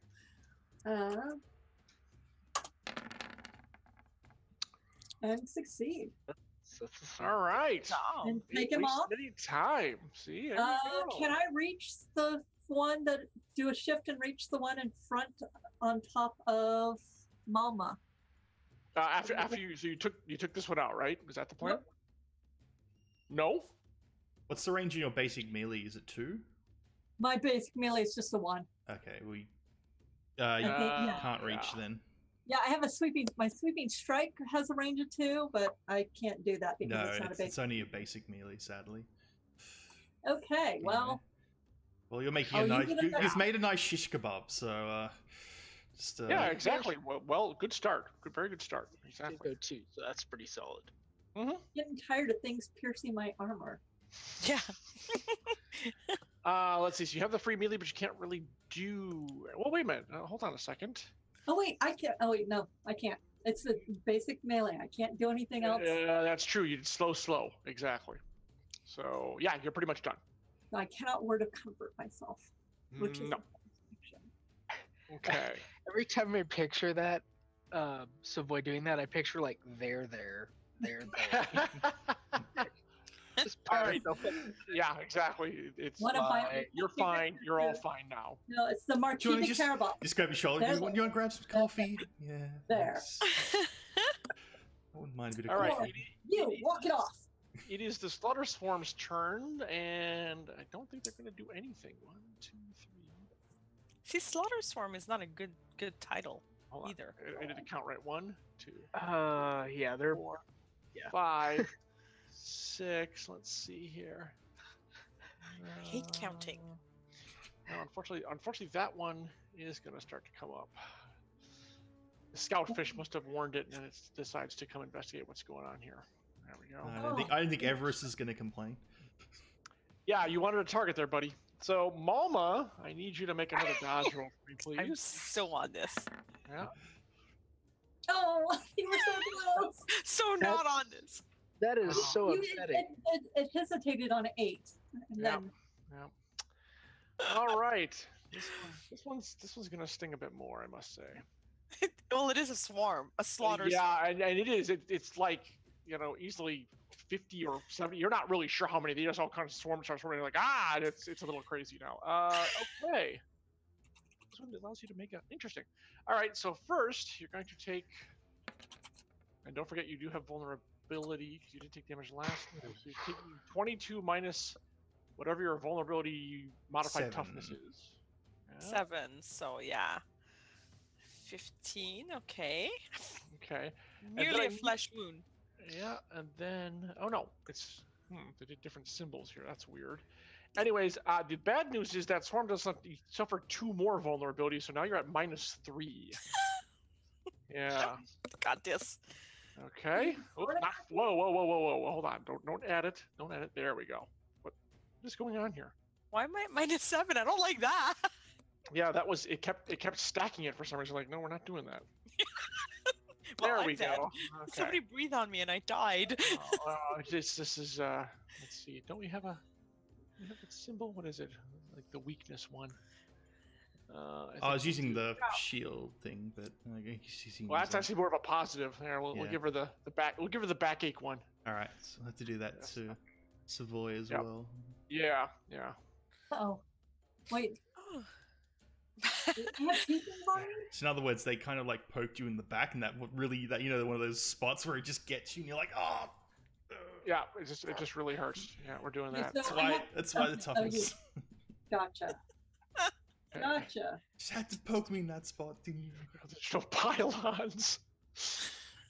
Uh, and succeed. All right. Wow. And take him Waste off. any time. See, there you go. Can I reach the one that do a shift and reach the one in front on top of Mama? After you took this one out, right? Was that the plan? Nope. No. What's the range in your basic melee? Is it 2? My basic melee is just a 1. Okay, we yeah. can't reach Yeah. then. Yeah, I have my sweeping strike has a range of 2, but I can't do that because No, it's not a it's basic. only a basic melee, sadly. Okay, well, Well, you're making Oh, a you nice. did it You've now. made a nice shish kebab, so just Yeah, exactly. Well, good start. Very good start. Did Exactly. go 2, so that's pretty solid. getting tired of things piercing my armor. Yeah. Let's see. So you have the free melee, but you can't really do. Well, wait a minute. Hold on a second. Oh wait, I can't. Oh wait, no, I can't. It's the basic melee. I can't do anything else. That's true. You did slow. Exactly. So yeah, you're pretty much done. I cannot word of comfort myself, which is No. Okay. Every time I picture that, Savoy doing that, I picture like there. Just All pat right. myself up. Yeah, exactly. It's One of my- you're fine. You're all fine now. No, it's the Do you Martini wanna just- Carabao. Just grab your shoulder. There's You want to grab some coffee? Yeah. There. thanks. I wouldn't mind a bit of All right. coffee. You walk it off. It is the Slaughter Swarm's turn, and I don't think they're going to do anything. 1, 2, 3. See, Slaughter Swarm is not a good title Hold on. either. I did the count right. 1, 2, Yeah, they're 4, yeah. 5, 6. Let's see here. I hate counting. No, unfortunately, that one is going to start to come up. The scoutfish must have warned it, and it decides to come investigate what's going on here. There we go. I don't think Everest is going to complain. Yeah, you wanted a target there, buddy. So, Malma, I need you to make another dodge roll for me, please. I'm so on this. Yeah. Oh, you were so close. So not on this. that is so You- upsetting. it hesitated on 8, and Yeah. then All right. This one's gonna sting a bit more, I must say. Well, it is a swarm, a slaughter. Yeah, and it is. It's like easily 50 or 70. You're not really sure how many. They just all kind of swarming. You're like, it's a little crazy now. Okay. This one allows you to make it interesting. All right. So first, you're going to take, and don't forget you do have vulnerability because you did take damage last time. So you're taking 22 minus whatever your vulnerability modified 7. toughness is. Yeah. 7. So yeah. 15. Okay. Okay. Merely then a I need- flesh wound. Yeah, and then oh no, it's they did different symbols here. That's weird. Anyways, the bad news is that Swarm does not suffer 2 more vulnerabilities, so now you're at -3. Yeah. Got this. Okay. Oh, whoa! Hold on. Don't add it. Don't add it. There we go. What is going on here? Why am I at -7? I don't like that. Yeah, that was it. Kept stacking it for some reason. Like, no, we're not doing that. Well, There I'm we dead. go. Okay. Somebody breathe on me and I died. This is let's see. Don't we have a symbol? What is it? Like the weakness one. I was using the shield thing, but I guess he's using. Well, that's actually more of a positive. There, we'll Yeah. give her the back. We'll give her the backache one. All right, so I'll have to do that Yes. to Savoy as Yep. well. Yeah. oh, wait, Oh. you have beacons on me? So in other words, they kind of like poked you in the back, and that one of those spots where it just gets you, and you're like, oh. Yeah. It just really hurts. Yeah, we're doing that. So- That's why the Oh, toughness. Gotcha. Okay. Gotcha. Just had to poke me in that spot. Additional pylons.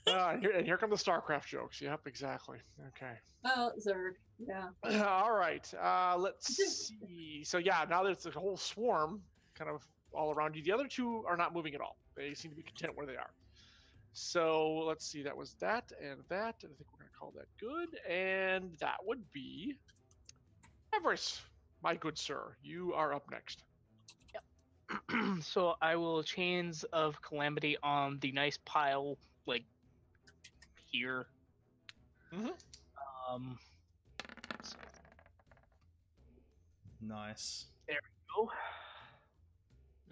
And here come the StarCraft jokes. Yep, exactly. Okay. Oh, Zerg. Yeah. All right. Let's see. So yeah, now there's a whole swarm kind of all around you. The other 2 are not moving at all. They seem to be content where they are. So let's see. That was that and that. And I think we're going to call that good. And that would be Everest, my good sir. You are up next. So I will Chains of Calamity on the nice pile, like here. Mhm. So Nice. go.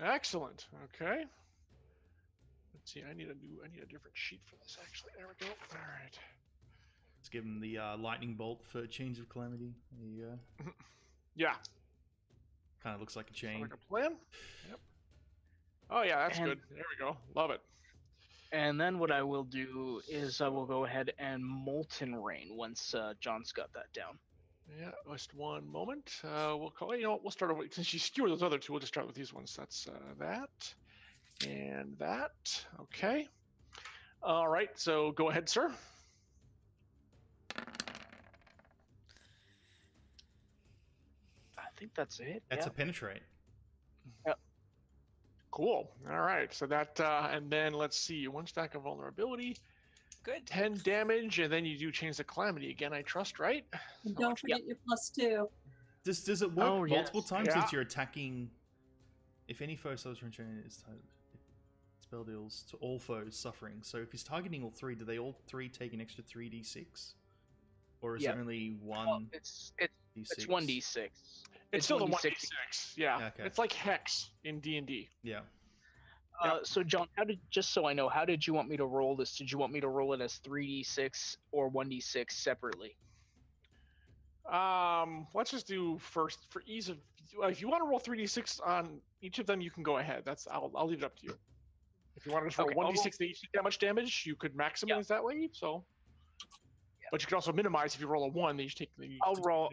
Excellent. Okay. Let's see. I need a different sheet for this. Actually, there we go. All right. Let's give him the lightning bolt for Chains of Calamity. There you go. Yeah. Kind of looks like a Sound chain. like a plan. Yep. Oh yeah, that's And- good. There we go. Love it. And then what I will do is I will go ahead and Molten Rain once John's got that down. Yeah, just one moment. We'll call. You know what? We'll start over since you skewer those other two. We'll just start with these ones. That's that and that. Okay. All right. So go ahead, sir. I think that's it. That's yeah. a penetrate. Cool. All right. So that and then let's see. One stack of vulnerability, Good. 10 damage, and then you do Chains of Calamity again. I trust, right? And don't forget your +2. Does it work Oh, yes. multiple times Yeah. since you're attacking? If any foe suffers from chain, it's spell deals to all foes suffering. So if he's targeting all three, do they all three take an extra 3d6? Or is Yep. it only Well, one it's d6? 1d6. It's still the 1d6. 1d6. Yeah. Okay. It's like Hex in D&D. Yeah. So John, just so I know, how did you want me to roll this? Did you want me to roll it as 3d6 or 1d6 separately? Let's just do first for ease of. If you want to roll 3d6 on each of them, you can go ahead. I'll leave it up to you. If you want to just roll Okay, I'll 1d6 to each take that much damage, you could maximize that way. So, but you can also minimize if you roll a 1. Then you take. I'll roll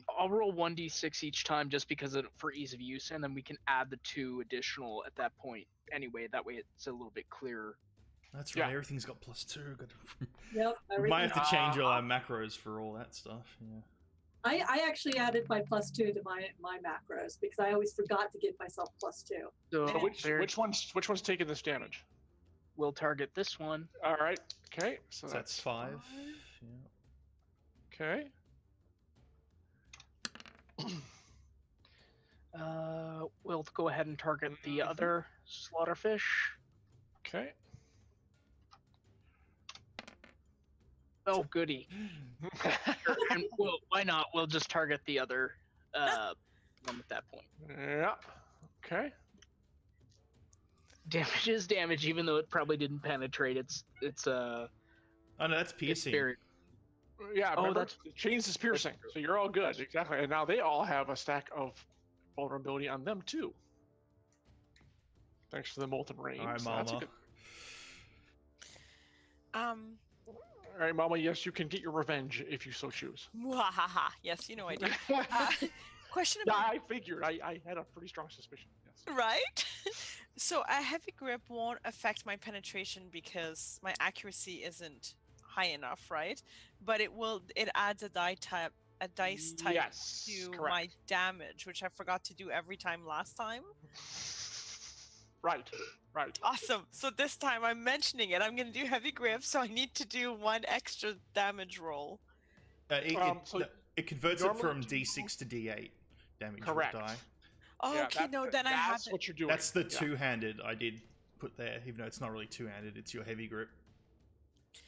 1d6 each time just because for ease of use, and then we can add the 2 additional at that point. Anyway, that way it's a little bit clearer. That's right. Yeah. Everything's got +2. Yep. We might have to change Uh, all our macros for all that stuff. Yeah. I actually added my +2 to my macros because I always forgot to give myself +2. So So there- which one's taking this damage? we'll target this one. All right. Okay. So So that's 5. Yeah. Okay. We'll go ahead and target the other slaughterfish. Okay. Oh, goody. And why not? We'll just target the other one at that point. Yeah. Okay. Damage is damage, even though it probably didn't penetrate. It's Oh no, that's it's piercing. very Yeah. Oh, Remember, that's- Chains is piercing, so you're all good. Exactly. And now they all have a stack of vulnerability on them too. Thanks to the Molten Rain. All right, So that's a Mama. good- Um. All right, Mama. Yes, you can get your revenge if you so choose. Mwahaha. Yes, you know I do. Question Yeah, about I figured. I had a pretty strong suspicion. Yes. right. So a heavy grip won't affect my penetration because my accuracy isn't high enough, right? But it will. It adds a dice type Yes. to Correct. my damage, which I forgot to do every time last time. Right. Right. Awesome. So this time I'm mentioning it. I'm going to do heavy grip, so I need to do 1 extra damage roll. So it converts it normally from do- d6 to d8 damage Correct. per die. Oh, Yeah, okay, no, then I have That's it. what you're doing. That's the Yeah. two-handed I did put there, even though it's not really two-handed. It's your heavy grip.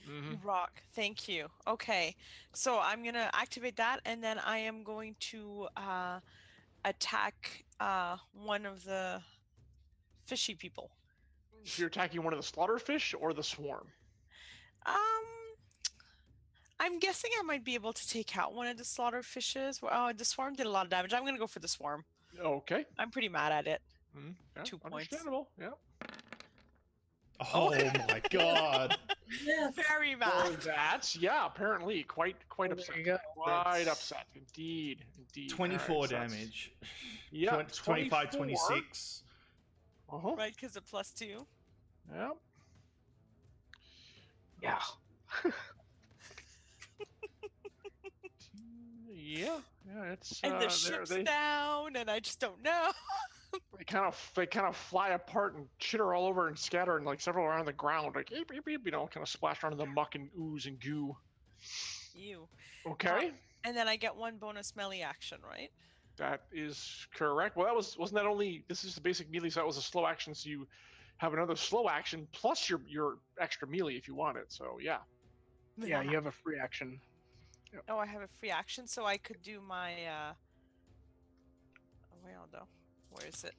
Mhm. Rock. Thank you. Okay. So I'm going to activate that, and then I am going to attack one of the fishy people. If you're attacking one of the slaughterfish or the swarm. I'm guessing I might be able to take out one of the slaughter fishes. Oh, the swarm did a lot of damage. I'm gonna go for the swarm. Okay. I'm pretty mad at it. Yeah, 2 points. understandable. Yeah. Oh my god! Yes. Very Well, mad. that's apparently quite upset. you go. Quite That's upset. Indeed. 24 Alright, so that's- damage. Yeah. 25, 26. Uh-huh. Right, because of +2. Yeah. Yeah. Yeah. Yeah. It's And the they're- ship's they down, and I just don't know. they kind of fly apart and chitter all over and scatter and like several around the ground, like eep, eep, eep, kind of splash around in the muck and ooze and goo. You. Okay. And then I get 1 bonus melee action, right? That is correct. Well, wasn't that only? This is the basic melee, so that was a slow action. So you have another slow action plus your extra melee if you want it. So yeah. Yeah, you have a free action. Oh, I have a free action, so I could do my oh, where is it?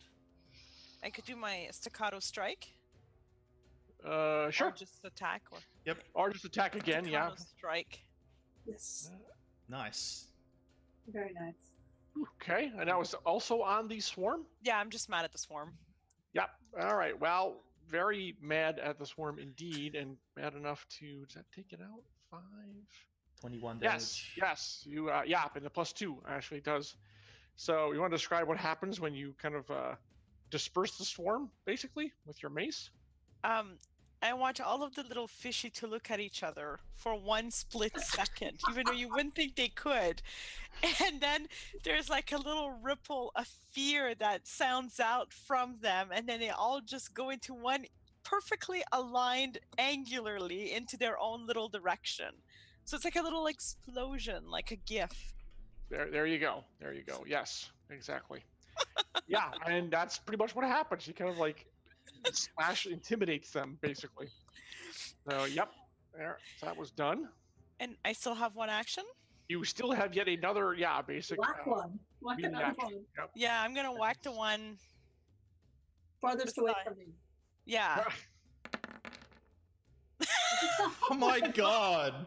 I could do my staccato strike. Sure. Or just attack, or Or just attack again, yeah. Counter strike. Yes. Nice. Very nice. Okay, and that was also on the swarm? Yeah, I'm just mad at the swarm. Yep. All right. Well, very mad at the swarm indeed, and mad enough to. Does that take it out? 5. 21 damage. Yes. You. Yeah, and the +2 actually does. So you want to describe what happens when you kind of disperse the swarm, basically, with your mace? I want all of the little fishy to look at each other for one split second, even though you wouldn't think they could. And then there's like a little ripple of fear that sounds out from them, and then they all just go into one perfectly aligned angularly into their own little direction. So it's like a little explosion, like a GIF. There you go. There you go. Yes, exactly. Yeah, and that's pretty much what happens. You kind of like intimidates them, basically. So, yep. There. So that was done. And I still have one action? You still have yet another, basic. Whack one. Whack beating another action. one. Yep. Yeah, I'm gonna whack the one. Farthest away from me. Yeah. Oh my god.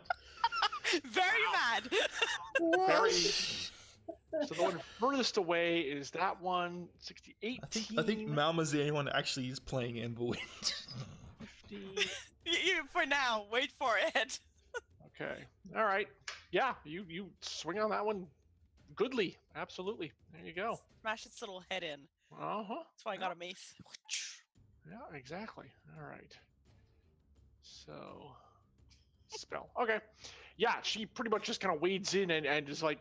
Very mad. Very. So the one furthest away is that one, 68. I think Malma's the only one that actually is playing Emberwind. 50. For now, wait for it. Okay. All right. Yeah, you swing on that one goodly. Absolutely. There you go. Smash its little head in. Uh-huh. That's why I got a mace. Yeah, exactly. All right. So, spell. Okay. Yeah, she pretty much just kind of wades in and is like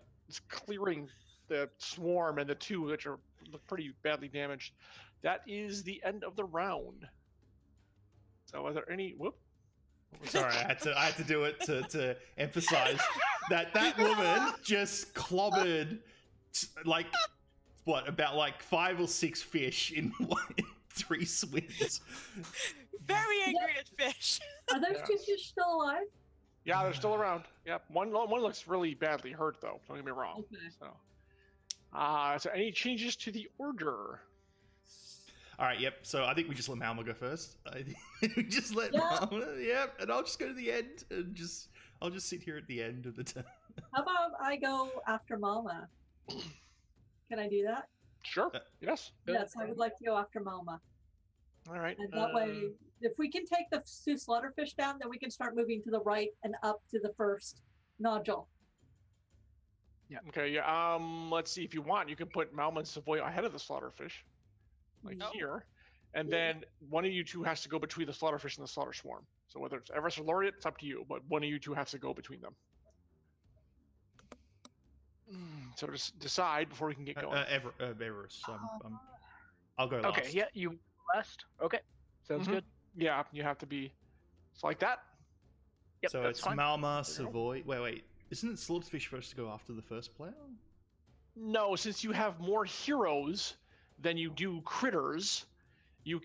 clearing the swarm and the two which are look pretty badly damaged. That is the end of the round. So, are there any? Whoop. Sorry, I had to do it to emphasize that woman just clobbered like about like 5 or 6 fish in 3 swings. Very angry at fish. Are those two fish still alive? Yeah, they're still around. Yep. One looks really badly hurt though. Don't get me wrong. Okay. So any changes to the order? All right, yep. So I think we just let Malma go first. We just let Yeah. Malma, yep. And I'll just go to the end and I'll just sit here at the end of the turn. How about I go after Mama? Can I do that? Sure. Yes. Yes, I would like to go after Mama. All right. And that way, if we can take the 2 slaughterfish down, then we can start moving to the right and up to the first nodule. Okay. Yeah. Let's see. If you want, you can put Malma and Savoy ahead of the slaughterfish, like here, and then one of you two has to go between the slaughterfish and the slaughter swarm. So whether it's Everest or Laureate, it's up to you. But one of you two has to go between them. So just decide before we can get going. Everest. I'll go last. Okay, yeah, you last. Okay, sounds Mhm. good. Yeah, you have to be. It's like that. Yep, So that's it's fine. Malma, Savoy. Wait. Isn't Swordfish supposed to go after the first player? No, since you have more heroes than you do critters, you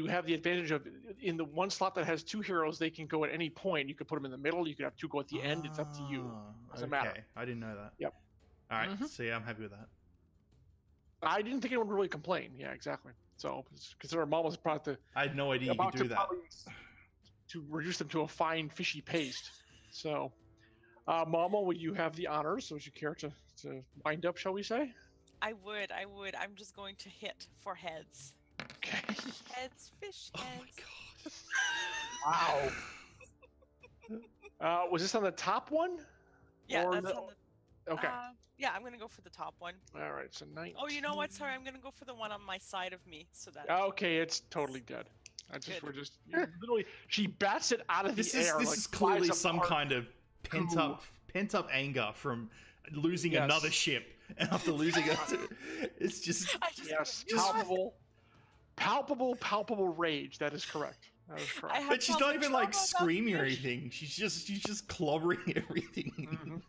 have the advantage of in the one slot that has 2 heroes, they can go at any point. You could put them in the middle. You could have 2 go at the end. It's up to you. Doesn't matter. I didn't know that. Yep. All right. Mhm. So yeah, I'm happy with that. I didn't think anyone would really complain. Yeah, exactly. So consider Mom was about to I had no idea you could do that. to reduce them to a fine fishy paste. So, Mama, will you have the honors? So would you care to wind up, shall we say? I would. I'm just going to hit for heads. Okay. Heads, fish Oh heads. my god. Wow. Was this on the top one? Yeah, Or that's the- on the. Okay. Yeah, I'm gonna go for the top one. All right. So 19. Oh, you know what? Sorry, I'm gonna go for the one on my side of me, so that. Okay, it's totally dead. Good. Literally, she bats it out of This the is air. this like is clearly flies some apart. kind of pent up anger from losing Yes. another ship after losing it. It's just I just, Yes, you know what? palpable rage. That is correct. That is I correct. have but she's felt not the even trauma like about screaming or fish. anything. She's just clobbering everything. Mhm.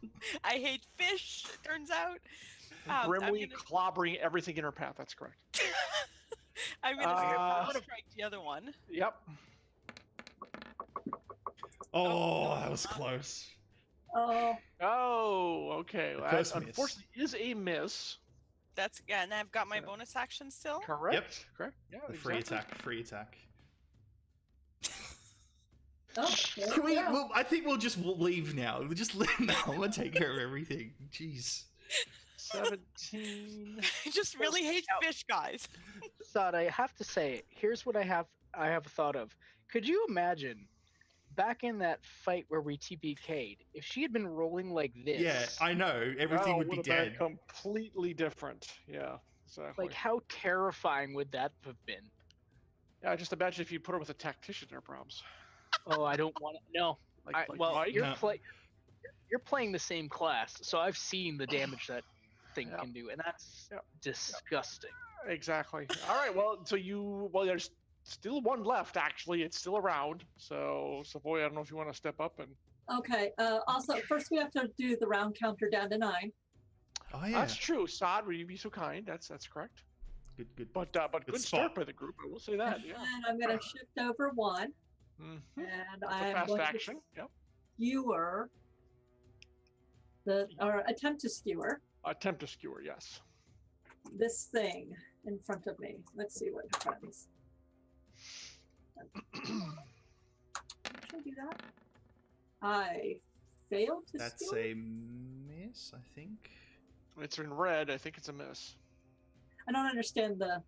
I hate fish. It turns out. I'm Grimly gonna, clobbering everything in her path. That's correct. I'm gonna Uh, strike the other one. Yep. Oh, that was close. Oh, Oh, okay. Well, first that miss. unfortunately is a miss. That's and I've got my Yeah. bonus action still. Correct. Correct. Yeah. The free exactly. attack, free attack. Okay. Can we? yeah. Well, I think we'll just leave now. We'll just let Malma take care of everything. Jeez. 17. I just really hate fish, guys. Sad, I have to say, here's what I have a thought of. Could you imagine back in that fight where we TPK'd, if she had been rolling like this? Yeah, I know. Everything would be would've been dead. completely different. Yeah, exactly. Like, how terrifying would that have been? Yeah, just imagine if you put her with a tactician, there, problems. Oh, I don't want to. No. Like Well, Mike? you're No. you're playing the same class, so I've seen the damage that thing Yep. can do, and that's Yep. disgusting. Exactly. All right. Well, there's still one left. Actually, it's still around. So Savoy, I don't know if you want to step up and. Okay. Also, first we have to do the round counter down to 9. Oh yeah. That's true. Sod, will you be so kind? That's correct. Good. But good start spot. by the group. I will say that. Yeah. And I'm going to shift over 1, Mhm. and That's a I'm fast going action. to Yep. skewer or attempt to skewer Attempt to skewer. Yes. this thing in front of me. Let's see what happens. Should I do that? I failed to That's skewer. a miss, I think. It's in red. I think it's a miss. I don't understand the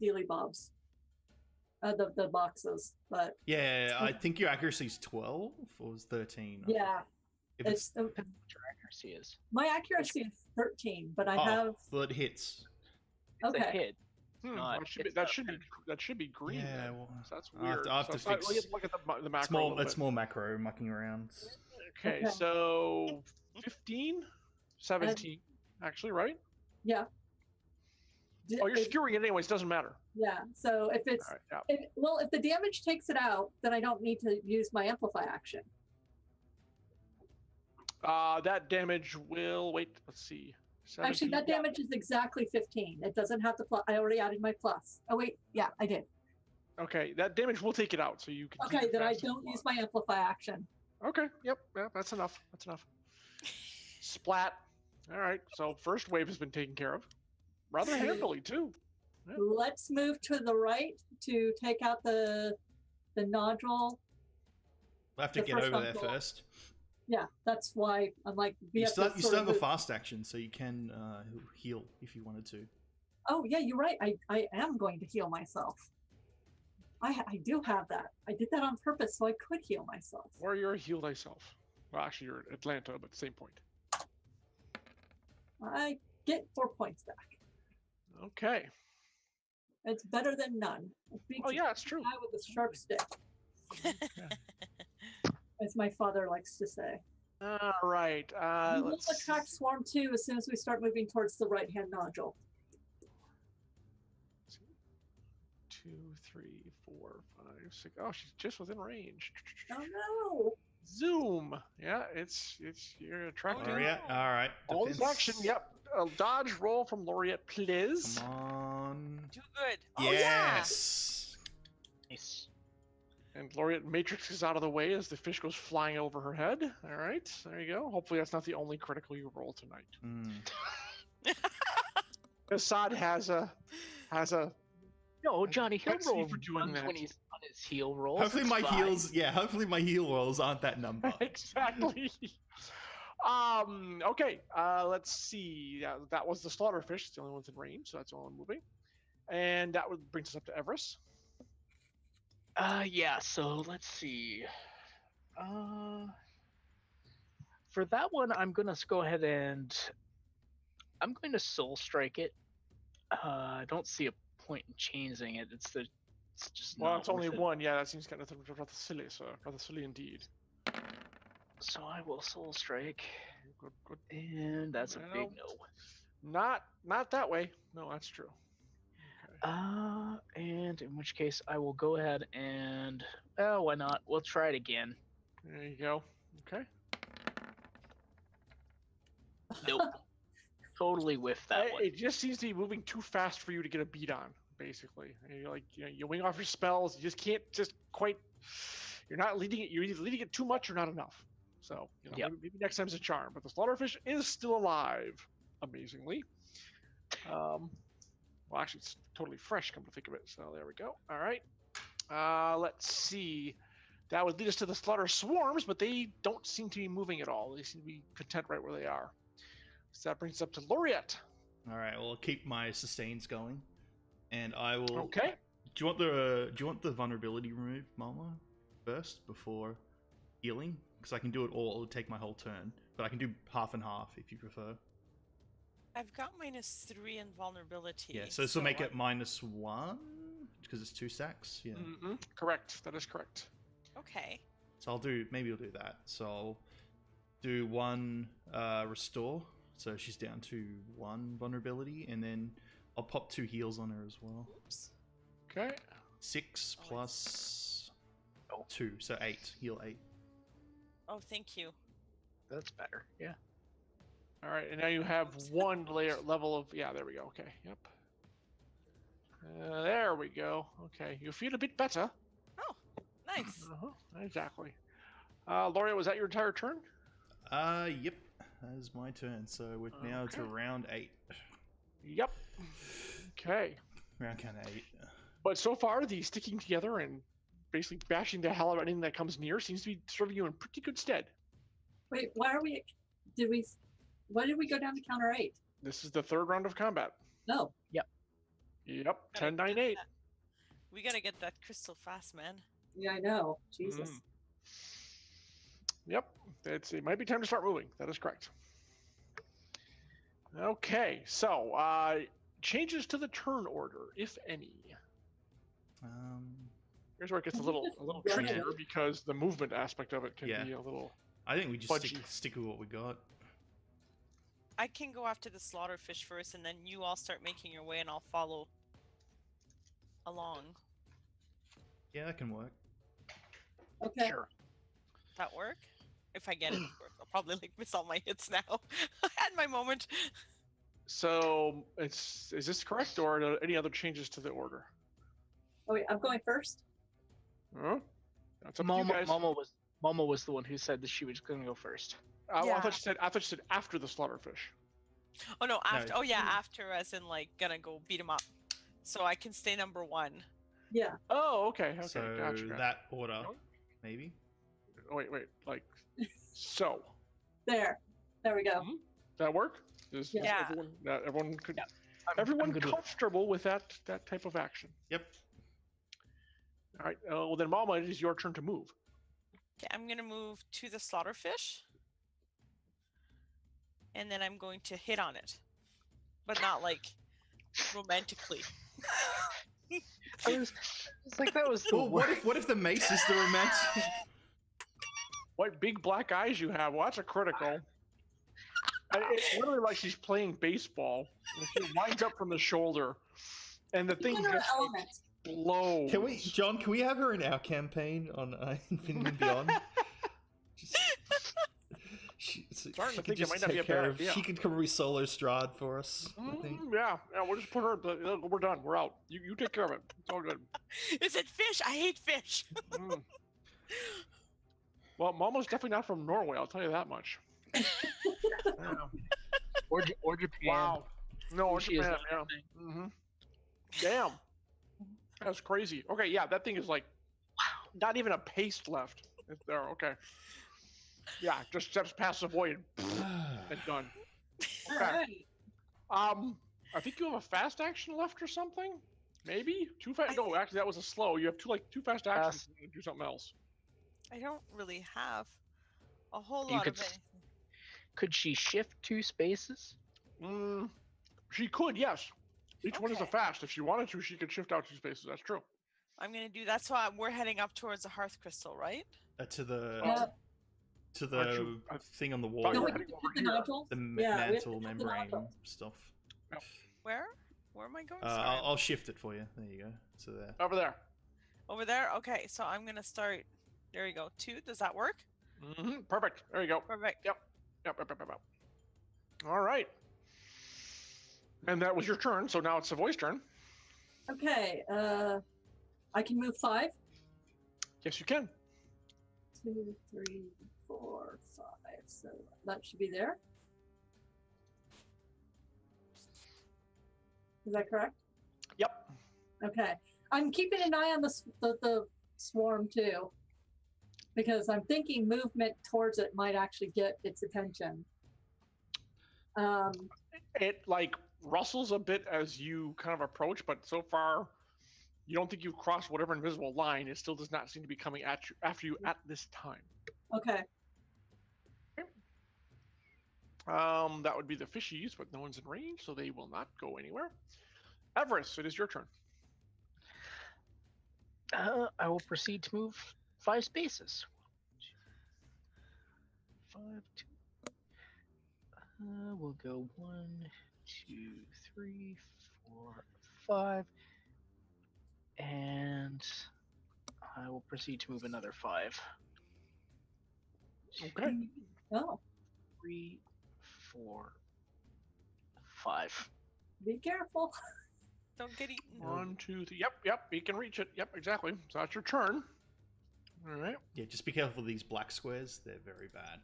dealy bobs. The boxes, but Yeah, I think your accuracy is 12 or was 13. yeah, If it's What your accuracy is. my accuracy is 13, but I oh, have well, it hits. It's a okay. hit. That should be it's not that should be green. Yeah, then. well, So that's I'll have weird. to- I'll have So to it's not- fix- Look at the macro. It's a more. little It's bit. more macro mucking around. Okay, Okay. so 15, 17, actually, right? Yeah. Oh, you're If- skewering it anyways. Doesn't matter. yeah. So if it's All right, yeah. if the damage takes it out, then I don't need to use my amplify action. That damage will wait. Let's see. Actually, 17, that damage is exactly 15. It doesn't have to plus. I already added my plus. Oh wait, yeah, I did. Okay, that damage will take it out, so you can. keep Okay, it then I fast if you don't use want. my amplify action. Okay. Yep. Yeah, that's enough. That's enough. Splat. All right. So first wave has been taken care of, rather handily too. Let's move to the right to take out the nodule. We'll have to The get first over one there goal. first. Yeah, that's why I'm like. we You have still, to you sort still of have a move- fast action, so you can heal if you wanted to. Oh yeah, you're right. I am going to heal myself. I do have that. I did that on purpose so I could heal myself. Or you're heal thyself. Well, actually, you're at Atlanta, but same point. I get 4 points back. Okay. It's better than none. It beats Oh a yeah, it's true. guy with a sharp stick, as my father likes to say. All right. We will Let's. attract swarm 2 as soon as we start moving towards the right hand nodule. 2, 3, 4, 5, 6. Oh, she's just within range. Oh no! Zoom. Yeah, it's you're attracting. Laureate, all right. All this defense. action. Yep. A dodge roll from Laureate, please. Come on. Too good. Oh, yeah. Yes. Nice. And Laureate matrixes out of the way as the fish goes flying over her head. All right, there you go. Hopefully that's not the only critical you roll tonight. Mm. Assad has a No, Johnny, he'll Let's see roll for doing ones that. when he's on his heel rolls. Hopefully it's my fine. heals. Yeah. Hopefully my heal rolls aren't that number. exactly. Okay. Let's see. Yeah, that was the slaughterfish. It's the only one's in range, so that's all I'm moving. And that would brings us up to Everest. Yeah, so let's see. For that one, I'm gonna go ahead and I'm going to soul strike it. I don't see a point in changing it. It's just Well, not it's only worth it. one. Yeah, that seems kind of rather silly. So rather silly indeed. So I will soul strike, Good, good. and that's a big no. Not that way. No, that's true. And in which case I will go ahead and oh, why not? We'll try it again. There you go. Okay. Nope. Totally whiffed that one. It just seems to be moving too fast for you to get a beat on, basically. And you're like, you wing off your spells. You just can't quite. You're not leading it. You're either leading it too much or not enough. So, Yep. maybe next time's a charm. But the slaughterfish is still alive, amazingly. Well, actually, it's totally fresh. Come to think of it. So there we go. All right. Let's see. That would lead us to the slaughter swarms, but they don't seem to be moving at all. They seem to be content right where they are. So that brings us up to Laureate. All right. Well, I'll keep my sustains going, and I will. Okay. Do you want the vulnerability removed, Mama, first before healing? Because I can do it all. It'll take my whole turn, but I can do half and half if you prefer. I've got -3 in vulnerability. Yeah. So this will make it -1 because it's 2 stacks. Yeah. Mm-hmm. Correct. That is correct. Okay. So I'll do that. So I'll do 1 restore. So she's down to 1 vulnerability, and then I'll pop 2 heals on her as well. Oops. Okay. 6 plus 2, so 8. Heal 8. Oh, thank you. That's better. Yeah. All right, and now you have 1 level of. Yeah, there we go. Okay. Yep. There we go. Okay, you feel a bit better. Oh, nice. Exactly. Laureate, was that your entire turn? Yep. That is my turn. So we're now to Okay. round 8. Yep. Okay. Round count 8. But so far, the sticking together and basically bashing the hell out of anything that comes near seems to be serving you in pretty good stead. Wait, why are we? Why did we go down to counter 8? This is the 3rd round of combat. No. Yep. 10, 9, 8. We gotta get that crystal fast, man. Yeah, I know. Jesus. Yep. It might be time to start moving. That is correct. Okay. So, changes to the turn order, if any. Here's where it gets a little Yeah. trickier because the movement aspect of it can Yeah. be a little. I think we just Fudgy. stick with what we got. I can go after the slaughterfish first, and then you all start making your way, and I'll follow along. Yeah, that can work. Okay. Sure. That work? If I get it, of course. I'll probably like miss all my hits now. I had my moment. So, is this correct, or are there any other changes to the order? Oh wait, I'm going first. Huh? That's up to you guys. Mama was the one who said that she was going to go first. I Yeah. thought you said after the slaughterfish. Oh no, after. No. Oh yeah, after, as in like gonna go beat him up. So I can stay number 1. Yeah. Oh, okay. Okay. So Gotcha. that order, maybe. Oh, wait. Like, so. There. There we go. Does that work? Is Yeah. everyone could. Yeah. Everyone good with it. comfortable with that type of action. Yep. All right. Well, then, Mama, it is your turn to move. Okay, I'm gonna move to the slaughterfish. And then I'm going to hit on it. But not like romantically. I was like, that was the Well, what if the mace is the romantic? What big black eyes you have? Well, that's a critical. It's literally like she's playing baseball. And she winds up from the shoulder, and the thing Inner just element. blows. Can we have her in our campaign on Infinity and Beyond? Starting to think it might not be a bad idea. She could probably solo Strahd for us. I think. Yeah, we'll just put her. We're done. We're out. You take care of it. It's all good. Is it fish? I hate fish. Mm. Well, Mama's definitely not from Norway. I'll tell you that much. Yeah. or Japan. Wow. No, or She is Japan. not Yeah. Damn. That's crazy. Okay, yeah, that thing is like, not even a paste left. It's there. Okay. Yeah, just steps past the void and done. All Okay. right. I think you have a fast action left or something. Maybe 2 fast. No, actually, that was a slow. You have two fast actions to do something else. I don't really have a whole You lot could of anything. Could she shift 2 spaces? She could, yes. Each one is a Okay. fast. If she wanted to, she could shift out 2 spaces. That's true. I'm gonna do that's why we're heading up towards the hearth crystal, right? To the Yep. to Aren't the you- I thing on the wall. thought you No, were we heading can over hit the here. nodules. The Yeah, we have to mantle hit the membrane nodules. stuff. Where am I going? I'll shift it for you. There you go. So there. Over there. Over there. Okay, so I'm gonna start. There you go. 2. Does that work? Perfect. There you go. Perfect. Yep. All right. And that was your turn, so now it's the voice turn. Okay. I can move 5. Yes, you can. 2, 3, 4, 5. So that should be there. Is that correct? Yep. Okay. I'm keeping an eye on the swarm too, because I'm thinking movement towards it might actually get its attention. It like rustles a bit as you kind of approach, but so far you don't think you've crossed whatever invisible line. It still does not seem to be coming at you after you at this time. Okay. That would be the fishies, but no one's in range, so they will not go anywhere. Everest, it is your turn. I will proceed to move 5 spaces. 5, 2. We'll go 1, 2, 3, 4, 5, and I will proceed to move another 5. Okay. Oh, 3, 4, 5. be careful. Don't get eaten. 1, 2, 3. Yep. You can reach it. Yep, exactly. So that's your turn. All right. Yeah, just be careful of these black squares. They're very bad.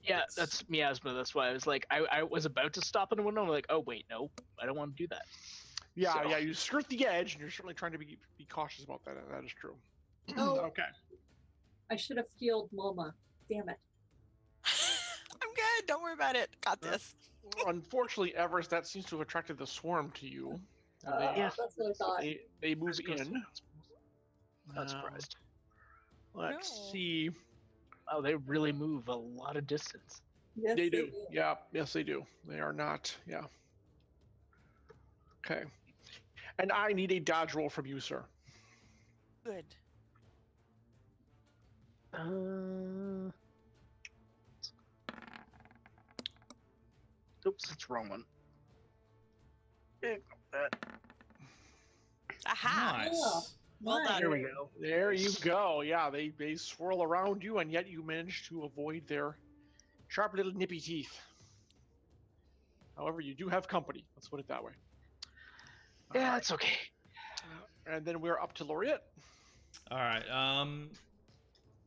Yeah, It's- that's miasma. That's why I was like, I was about to stop in the window. I'm like, oh wait, no, I don't want to do that. Yeah, So- yeah. You skirt the edge, and you're certainly trying to be cautious about that. That is true. Oh. Okay. I should have healed Moma. Damn it. I'm good. Don't worry about it. Got Yeah. this. Unfortunately, Everest, that seems to have attracted the swarm to you. And Yeah. That's what I thought. they move in. Not surprised. Let's No. see. Oh, they really move a lot of distance. Yes, They do. Yeah. Yes, they do. They are not. Yeah. Okay. And I need a dodge roll from you, sir. Good. Oops, it's the wrong one. Aha. Nice. Yeah. Well Nice. done. There we go. There you go. Yeah, they swirl around you, and yet you manage to avoid their sharp little nippy teeth. However, you do have company. Let's put it that way. Yeah, it's okay. And then we're up to Laureate. All right.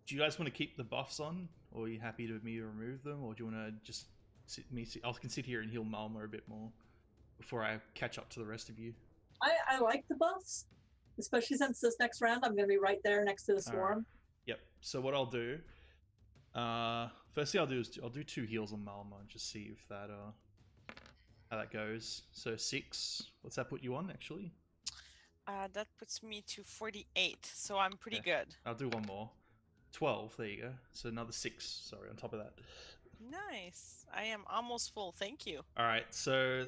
Do you guys want to keep the buffs on, or are you happy to me to remove them, or do you want to just I can sit here and heal Malma a bit more before I catch up to the rest of you. I like the buffs, especially since this next round I'm going to be right there next to the swarm. Yep. So what I'll do, firstly I'll do 2 heals on Malma and just see if that how that goes. So 6. What's that put you on actually? That puts me to 48, so I'm pretty Okay. good. I'll do one more. 12. There you go. So another 6. Sorry, on top of that. Nice. I am almost full. Thank you. All right. So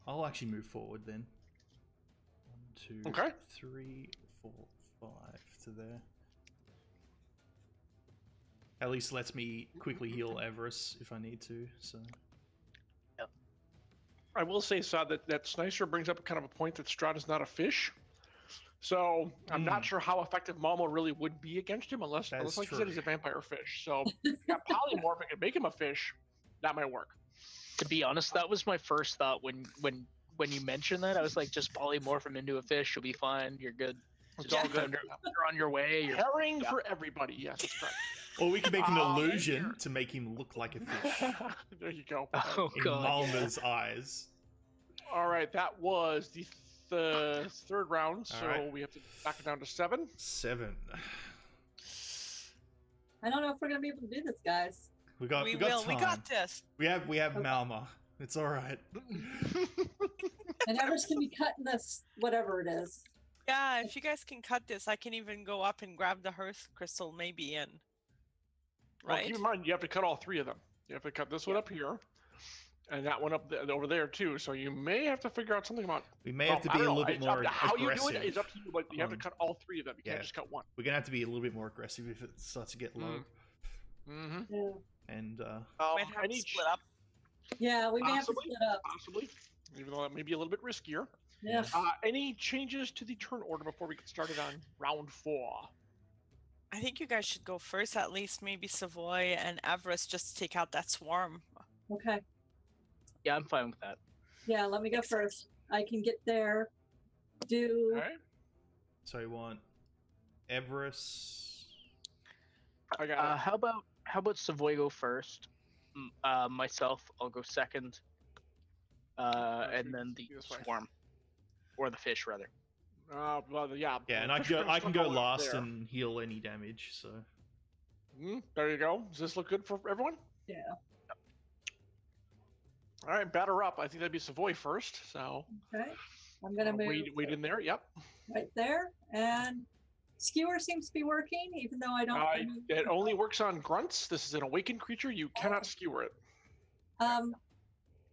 I'll actually move forward then. 1, 2, Okay. 3, 4, 5 to there. At least lets me quickly heal Everest if I need to. So I will say, Sod, that Snicer brings up kind of a point that Strahd is not a fish. So I'm not sure how effective Momo really would be against him unless That is like you true. said, he's a vampire fish. So yeah, polymorphic and make him a fish. That might work. To be honest, that was my first thought when you mentioned that. I was like, just polymorph him into a fish. You'll be fine. You're good. It's Just all good. You're on your way. You're... Herring for everybody. Yes, that's correct. or we can make an Oh, illusion sure. to make him look like a fish There you go. Oh in god. Malma's eyes. All right, that was the third round, so All right. we have to back it down to 7. 7. I don't know if we're going to be able to do this, guys. We got We got will. time. We got this. We have Okay. Malma. It's all right. And Everest can be cutting this, whatever it is. Yeah, if you guys can cut this, I can even go up and grab the hearth crystal maybe in. Well, Right? keep in mind, you have to cut all 3 of them. You have to cut this one up here, and that one up over there too. So you may have to figure out something about. We may have to I be a don't know. little bit It's up more to how you aggressive. do it is up to you, but you have to on- cut all 3 of them. You Yeah. can't just cut one. We're gonna have to be a little bit more aggressive if it starts to get low. Mm-hmm. Yeah, And Might have to split up. yeah, we may have to Possibly. split up. Possibly, even though that may be a little bit riskier. Yeah. Any changes to the turn order before we get started on round 4? I think you guys should go first, at least maybe Savoy and Everest, just to take out that swarm. Okay. Yeah, I'm fine with that. Yeah, let me go first. I can get there. Do All right, so you want Everest. I got it. How about Savoy go first? Myself, I'll go second. and then the This way. swarm, or the fish rather. Well, yeah. Yeah, and the I fish can go. are I can stuck go all last there. and heal any damage. So There you go. Does this look good for everyone? Yeah. All right, batter up. I think that'd be Savoy first. So Okay. I'm gonna move wait in there. Yep. right there, and skewer seems to be working, even though I don't. I mean, It only works on grunts. This is an awakened creature. You cannot skewer it.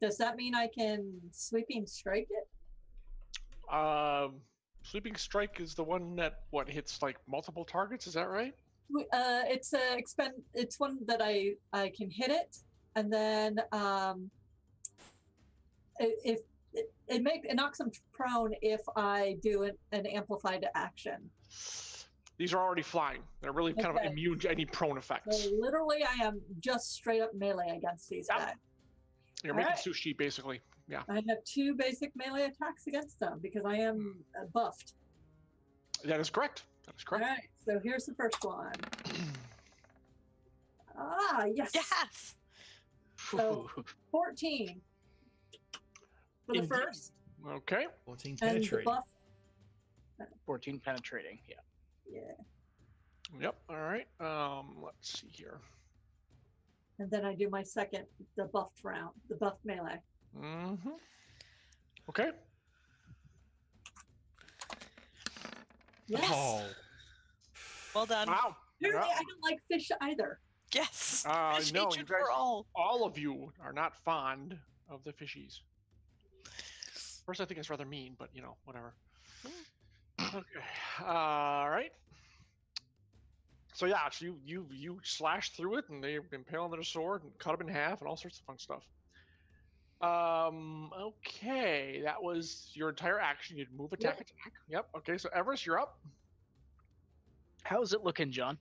Does that mean I can sweeping strike it? Sweeping strike is the one that hits like multiple targets. Is that right? It's It's one that I can hit it, and then if it knocks them prone if I do an amplified action. These are already flying. They're really kind of Okay. immune to any prone effects. So literally, I am just straight up melee against these Yep. guys. You're All making right. sushi, basically. Yeah. I have 2 basic melee attacks against them because I am buffed. That is correct. That is All correct. right, so here's the first one. Yes. Yes. So 14 for the Indeed. first, Okay. 14 and the penetrating. buff. 14 penetrating. Yeah. Yeah, Yep. All right. Let's see here. and then I do my second, the buffed round, the buffed melee. Mm-hmm. Okay. Yes. Oh, Well done. Wow. Apparently, Yeah. I don't like fish either. Yes. Fish No, you hatred guys, for all. all of you are not fond of the fishies. First, I think it's rather mean, but whatever. Okay. All right. So yeah, so you slash through it, and they impale on their sword and cut them in half, and all sorts of fun stuff. Okay, that was your entire action. You'd move, attack, Yep. attack. Yep. Okay, so Everest, you're up. How's it looking, John?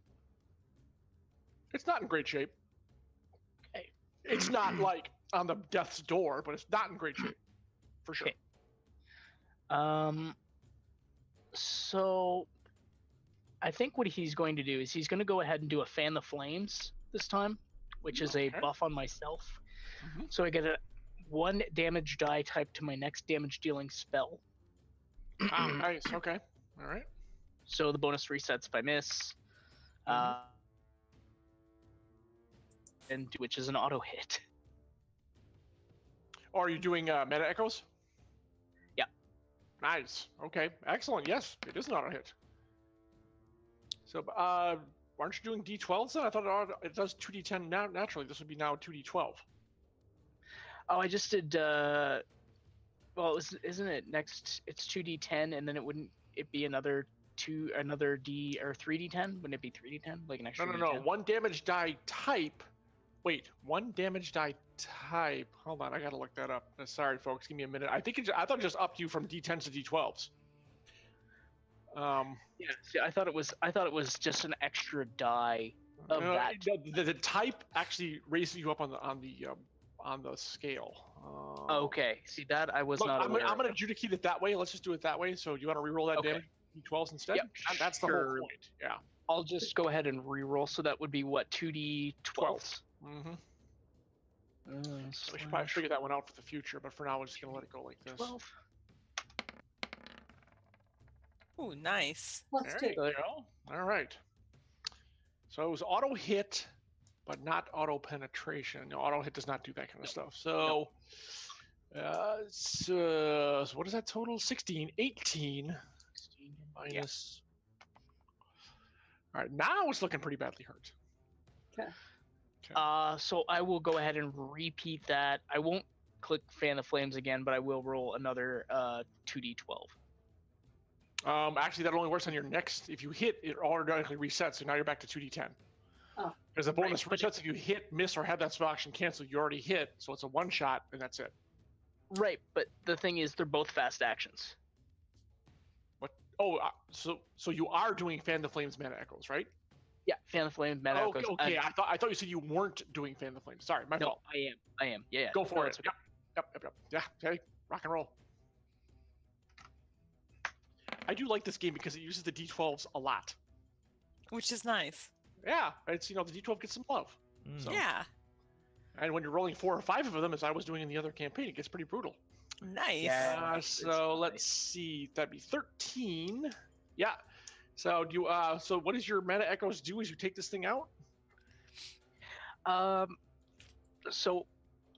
It's not in great shape. Okay. It's not like on the death's door, but it's not in great shape, for sure. Okay. So I think what he's going to do is he's going to go ahead and do a fan the flames this time, which is a Okay. buff on myself. Mhm. So I get a 1 damage die type to my next damage dealing spell. Nice. Okay. All right. So the bonus resets if I miss. And which is an auto hit. Or are you doing meta echoes? Yeah. Nice. Okay. Excellent. Yes, it is an auto hit. So, aren't you doing D12s then? I thought it does 2d10 now. Naturally, this would be now 2d12. Oh, I just did. Well, isn't it next? It's 2d10, and then wouldn't it be another D or 3d10? Wouldn't it be 3d10, like an extra? No. D10? One damage die type. Wait, one damage die type. Hold on, I gotta look that up. Sorry, folks. Give me a minute. I thought it just upped you from D10s to D12s. Yeah. See, I thought it was just an extra die of No, that. The type actually raises you up on the scale. Okay. See that I was Look, not I'm aware. gonna adjudicate it that way. Let's just do it that way. So do you want to reroll that Okay. damage D12s instead? Yep, That's the whole sure. point. Yeah. I'll just go ahead and re-roll. So that would be what, 2d12s? Mm-hmm. We should probably figure that one out for the future, but for now, we're just gonna let it go like this. 12. Ooh, nice. Plus There 2. you go. All right. So it was auto hit, but not auto penetration. No, auto hit does not do that kind of stuff. So, so what is that total? 16, 18 minus. All right, now it's looking pretty badly hurt. Okay. So I will go ahead and repeat that. I won't click fan the flames again, but I will roll another 2d12. Actually, that only works on your next. If you hit, it automatically resets. So now you're back to 2d10. Oh. Because the bonus Right, but resets if you hit, miss, or have that spell action canceled. You already hit, so it's a one shot, and that's it. Right, but the thing is, they're both fast actions. What? Oh, so you are doing Fan the Flames mana echoes, right? Yeah, fan the flames, mana Okay, echoes. okay. I thought you said you weren't doing Fan the Flames. Sorry, my No, fault. I am. Yeah. Go for no, it. it's okay. Yep. Yeah. Okay. Rock and roll. I do like this game because it uses the D12s a lot. Which is nice. Yeah, it's the D12 gets some love. Mm. So, Yeah. And when you're rolling 4 or 5 of them, as I was doing in the other campaign, it gets pretty brutal. Nice. Yeah. So let's see. That'd be 13. Yeah. So do you? So what does your mana echoes do as you take this thing out? So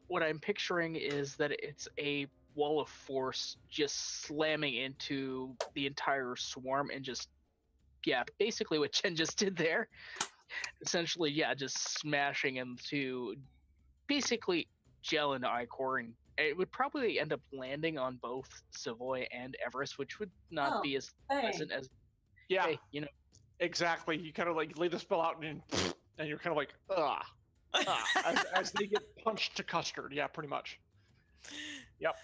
what I'm picturing is that it's a wall of force just slamming into the entire swarm and just, yeah, basically what Chen just did there. Essentially, yeah, just smashing into basically gel into Icor, and it would probably end up landing on both Savoy and Everest, which would not be as pleasant as, Yeah, hey, you know. exactly. You kind of like lay the spell out and you're kind of like, as they get punched to custard. Yeah, pretty much. Yep.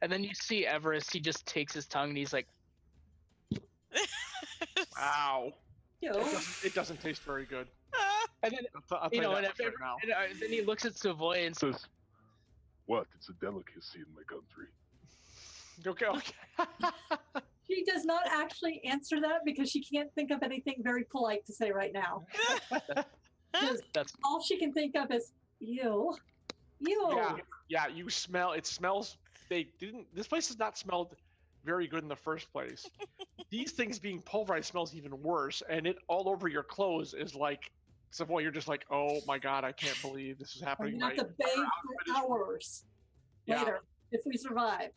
And then you see Everest, he just takes his tongue and he's like, Ow. Yo. It doesn't taste very good. and then, I'll you tell know, you and, that much right now. then he looks at Savoy and says, What? It's a delicacy in my country. Okay. She does not actually answer that because she can't think of anything very polite to say right now. Because that's all she can think of is, ew. Yeah, you smell. It smells. This place has not smelled very good in the first place. These things being pulverized smells even worse, and it all over your clothes is like, Savoy, you're just like, oh my god, I can't believe this is I'm happening. gonna have to bathe for hours later if we survive.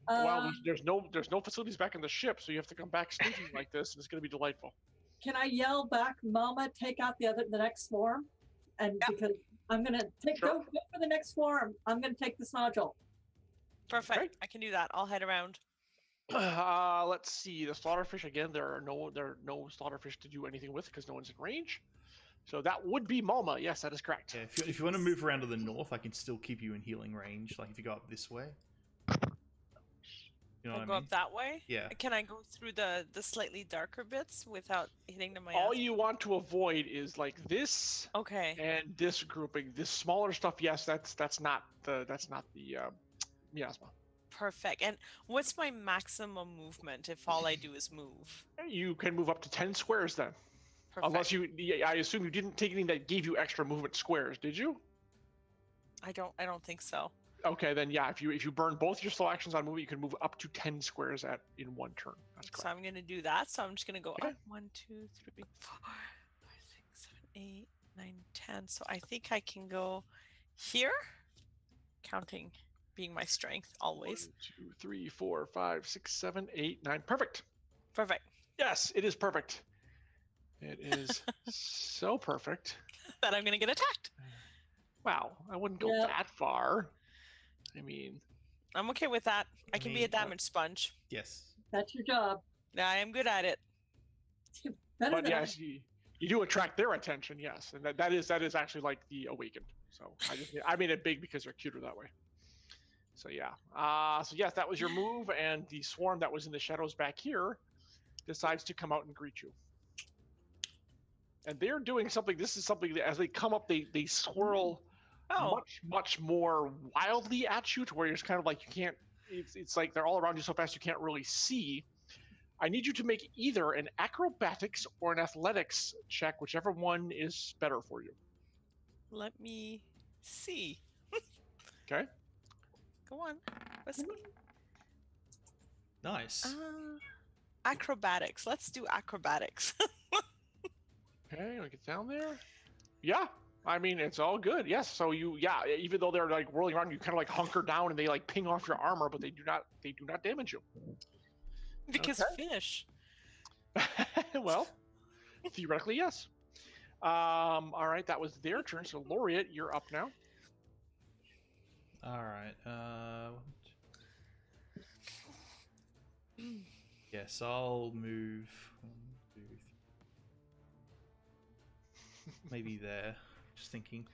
Well, there's no facilities back in the ship, so you have to come back sneaking like this, and it's gonna be delightful. Can I yell back, Mama, take out the next swarm? And because I'm gonna go for the next swarm. I'm gonna take this nodule. Perfect. Okay. I can do that. I'll head around. Let's see. The slaughterfish again. There are no slaughterfish to do anything with because no one's in range. So that would be Malma. Yes, that is correct. Yeah, if you want to move around to the north, I can still keep you in healing range. Like if you go up this way. You know I'll what go I mean? up that way. Yeah. Can I go through the slightly darker bits without hitting the miasma? All you want to avoid is like this Okay. and this grouping. This smaller stuff, yes, that's not the miasma. Perfect. And what's my maximum movement if all I do is move? You can move up to 10 squares then. Perfect. Unless I assume you didn't take anything that gave you extra movement squares, did you? I don't think so. Okay, then yeah. If you burn both your slow actions on movement, you can move up to 10 squares in one turn. That's correct. So I'm gonna do that. So I'm just gonna go Okay. up 1, 2, 3, 4, 5, 6, 7, 8, 9, 10. So I think I can go here, counting being my strength always. 1, 2, 3, 4, 5, 6, 7, 8, 9. Perfect. Perfect. Yes, it is perfect. It is so perfect. That I'm gonna get attacked. Wow, I wouldn't go that far. I mean, I'm okay with that. I can be a damage sponge. Yes. That's your job. Yeah, I am good at it. Better but than yes, you do attract their attention. Yes, and that is actually like the awakened. So I made it big because they're cuter that way. So yeah. So yes, that was your move, and the swarm that was in the shadows back here decides to come out and greet you. And they're doing something. This is something that as they come up, they swirl much more wildly at you, to where you're just kind of like you can't. It's like they're all around you so fast you can't really see. I need you to make either an acrobatics or an athletics check, whichever one is better for you. Let me see. Okay. Go on. Let's see. Nice. Acrobatics. Let's do acrobatics. Okay, I'll get down there. Yeah, I mean it's all good. Yes, so even though they're like whirling around, you kind of like hunker down and they like ping off your armor, but they do not damage you. Because fish. Well, theoretically, yes. All right, that was their turn. So Laureate, you're up now. All right. Yes, I'll move. 1, 2, 3. Maybe there. Just thinking.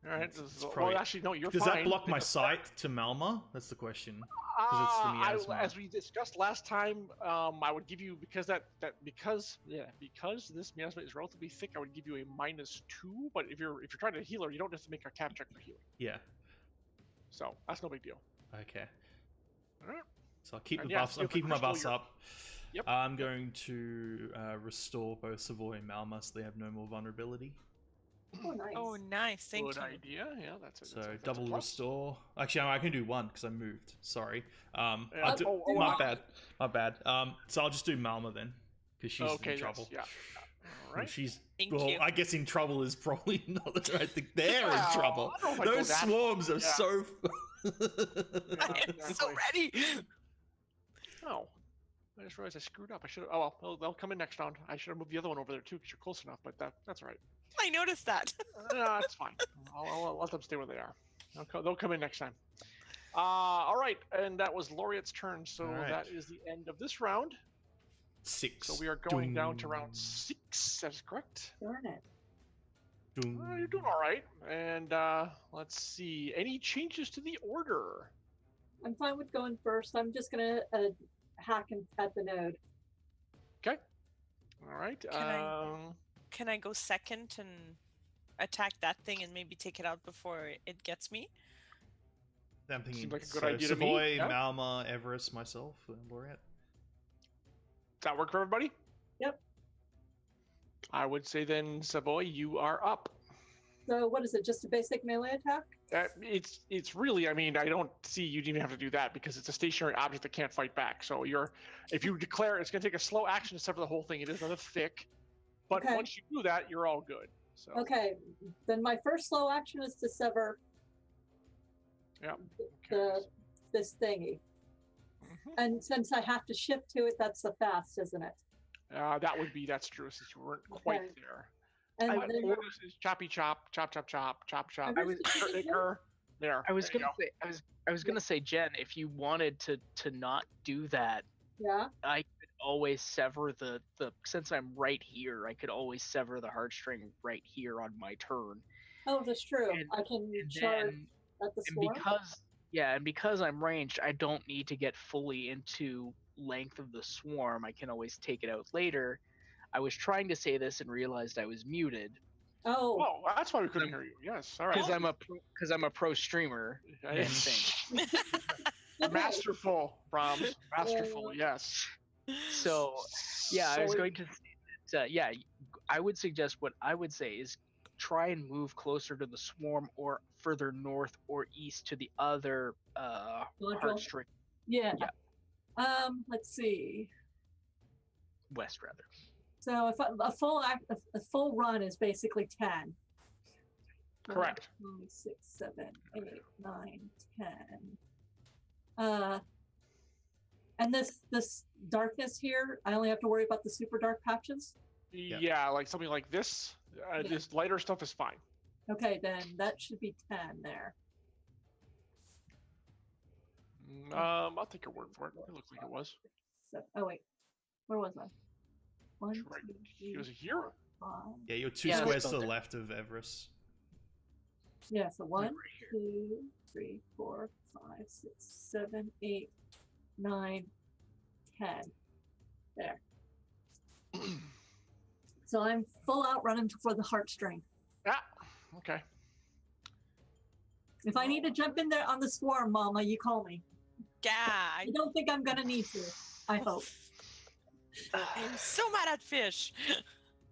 All right. It's probably, actually, no, you're does fine. that block my sight to Malma? That's the question. It's the miasma. As we discussed last time, I would give you because this miasma is relatively thick, I would give you a -2. But if you're trying to heal her, you don't have to make a cap check for healing. Yeah. So that's no big deal. Okay. All right. So I'll keep the buffs. I'm keeping my buffs up. Yep. I'm going to restore both Savoy and Malma so they have no more vulnerability. Oh, nice. Oh, nice. Thank Good you. idea. Yeah, that's it. So That's a double plus. restore. Actually, no, I can do one because I moved. Sorry. Yeah. My bad. My bad. So I'll just do Malma then, because she's Okay, in trouble. Yeah. All Well, right. she's Thank well. you. I guess in trouble is probably not the right thing. They're Well, in trouble. I don't know if I'd go Those that swarms are far, yeah. so. I am so ready. Oh, I just realized I screwed up. I should have. Oh well, they'll come in next round. I should have moved the other one over there too, because you're close enough. But that's all right. I noticed that. That's fine. I'll let them stay where they are. They'll come in next time. All right, and that was Laureate's turn. So All right. that is the end of this round. 6. So we are going down to Dun. round 6. That is correct. Darn it. Dun. You're doing all right. And let's see. Any changes to the order? I'm fine with going first. I'm just gonna hack at the node. Okay. All right. Can I go second and attack that thing and maybe take it out before it gets me? I'm thinking Seems like a good idea to me, Savoy, yeah. Malma, Everest, myself, and Laureate. Does that work for everybody? Yep. I would say then, Savoy, you are up. So what is it? Just a basic melee attack? It's really, I mean, I don't see you even have to do that because it's a stationary object that can't fight back. So if you declare it's going to take a slow action to sever the whole thing, it is rather thick. But Okay. once you do that, you're all good. So Okay. Then my first slow action is to sever yeah. this thingy. Mhm. And since I have to shift to it, that's the fast, isn't it? That's true since you weren't quite Okay. there. And But then orders is choppy chop, chop chop chop, chop chop. I was- There. I was there you gonna say, I was gonna say, Jen, if you wanted to not do that, yeah. I could always sever the since I'm right here, I could always sever the heartstring right here on my turn. Oh, that's true. And- I can And charge then, at the and swarm. because I'm ranged, I don't need to get fully into length of the swarm. I can always take it out later. I was trying to say this and realized I was muted Oh, Oh, that's why we couldn't hear you. Yes. All right. because I'm a pro streamer. Yeah, thing. okay. Masterful, Brahms. Masterful. Yes. So yeah, I was So- going to say that, yeah, I would suggest what I would say is try and move closer to the swarm or further north or east to the other Module. heartstring Yeah. Yeah. Let's see. west rather. So if a full run is basically 10. Correct. 5, 6, 7, 8, 9, 10. And this darkness here, I only have to worry about the super dark patches. Yeah, like something like this. Yeah. This lighter stuff is fine. Okay, then that should be 10 there. I'll take your word for it. It looks like it was. Oh wait, where was I? 1, It's right 2, 3, It was here. 5. Yeah, you're 2 Yeah, squares that's to the about left of Everest. Yeah, so 1, Right here. 2, 3, 4, 5, 6, 7, 8, 9, 10. There. So I'm full out running for the heartstring. Yeah. Okay. If I need to jump in there on the swarm, Mama, you call me. Yeah, I don't think I'm gonna need to. I hope. I'm so mad at fish.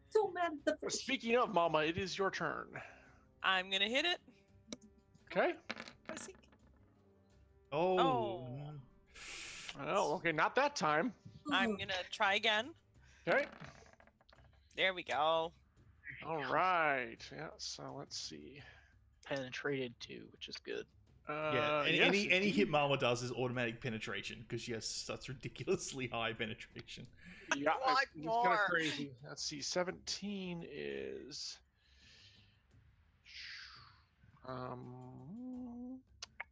So mad at the fish. Speaking of Mama, it is your turn. I'm gonna hit it. Okay. I think. Oh. Oh. Oh, okay. Not that time. I'm gonna try again. Okay. There we go. All right. Yeah. So let's see. Penetrated too, which is good. Yeah, Yes, any indeed. hit Malma does is automatic penetration because she has such ridiculously high penetration. Yeah, want it's kind of more. crazy. Let's see. 17 is.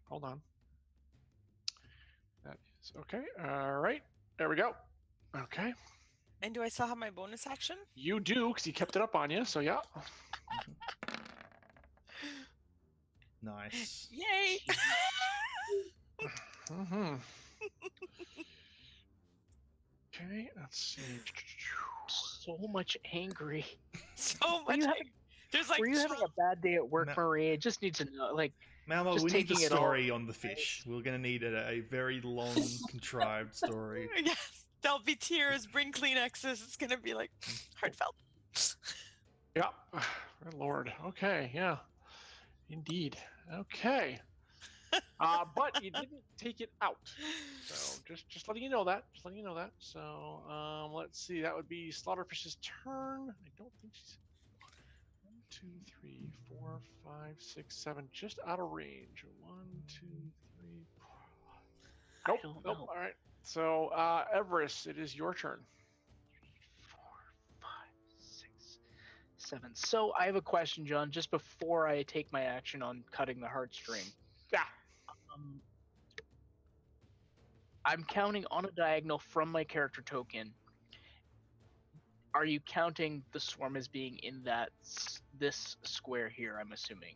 Hold on. That is okay. All right. There we go. Okay. And do I still have my bonus action? You do because he kept it up on you. So yeah. Nice. Yay! Mm-hmm. Okay. Let's see. So much angry. so Were much. you having, There's like were you having a bad day at work, No. Marie? I just need to know. Like, Malma, Just we need the taking it all- story on the fish. We're gonna need a very long, contrived story. Yes, there'll be tears. Bring Kleenexes. It's gonna be like heartfelt. Yeah. My lord. Okay. Yeah. Indeed. Okay. But you didn't take it out. So just letting you know that. Just letting you know that. So let's see. That would be Slaughterfish's turn. I don't think she's 1, 2, 3, 4, 5, 6, 7. Just out of range. 1, 2, 3, 4. Nope. I don't Nope. know. All right. So Everest, it is your turn. 4, 5, 6, 7. So I have a question, John, just before I take my action on cutting the heartstring. Yeah. I'm counting on a diagonal from my character token. Are you counting the swarm as being in this square here? I'm assuming.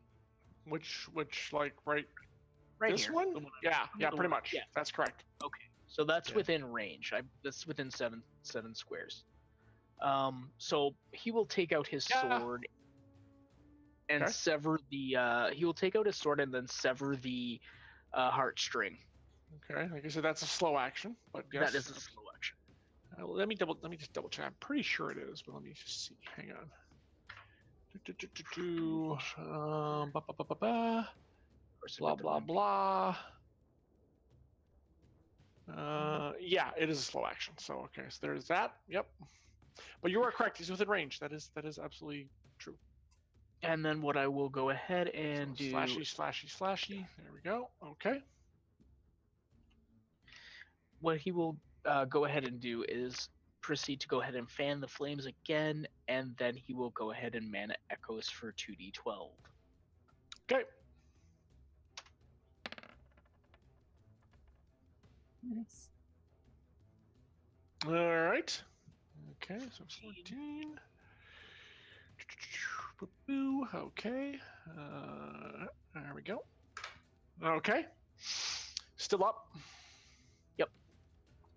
Which like right Right this here. one? The one Yeah. Yeah. the Pretty one- much. Yeah. That's correct. Okay. So that's Yeah. within range. That's within seven squares. So he will take out his Yeah. sword and Okay. sever the. He will take out his sword and then sever the heartstring. Okay. Like I said, that's a slow action, but yes. That is a slow action. Let me just double check. I'm pretty sure it is, but let me just see. Hang on. Ba, ba, ba, ba, ba. Blah blah blah. Yeah, it is a slow action. So okay, so there's that. Yep. But you are correct. He's within range. That is absolutely true. And then what I will go ahead and So do. slashy. There we go. Okay. What he will go ahead and do is proceed to go ahead and fan the flames again, and then he will go ahead and mana echoes for 2d12. Okay. Nice. All right. Okay, so 14. Boo. Okay. There we go. Okay. Still up.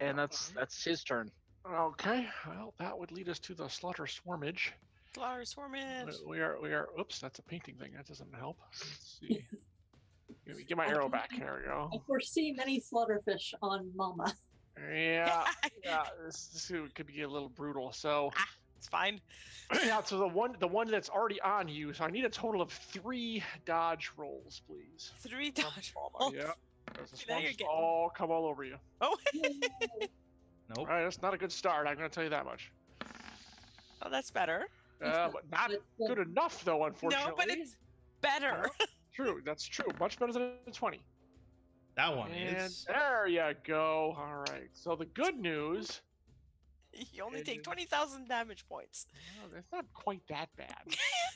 And that's his turn. Okay. Well, that would lead us to the slaughter swarmage. Slaughter swarmage. We are. Oops, that's a painting thing. That doesn't help. Let's see. Get my arrow back. There we go. I foresee many slaughterfish on Mama. Yeah. Yeah. This could be a little brutal. So. It's fine. Yeah, so the one that's already on you. So I need a total of 3 dodge rolls, please. 3 From dodge Mama, rolls. Yeah. Because the Now you're swarms getting- all come all over you. Oh, Nope. All right, that's not a good start. I'm going to tell you that much. oh, that's better. But not good enough, though. Unfortunately. No, but it's better. True. That's true. Much better than a 20. That one And is. there you go. All right. So the good news. You only take 20,000 damage points. Well, it's not quite that bad.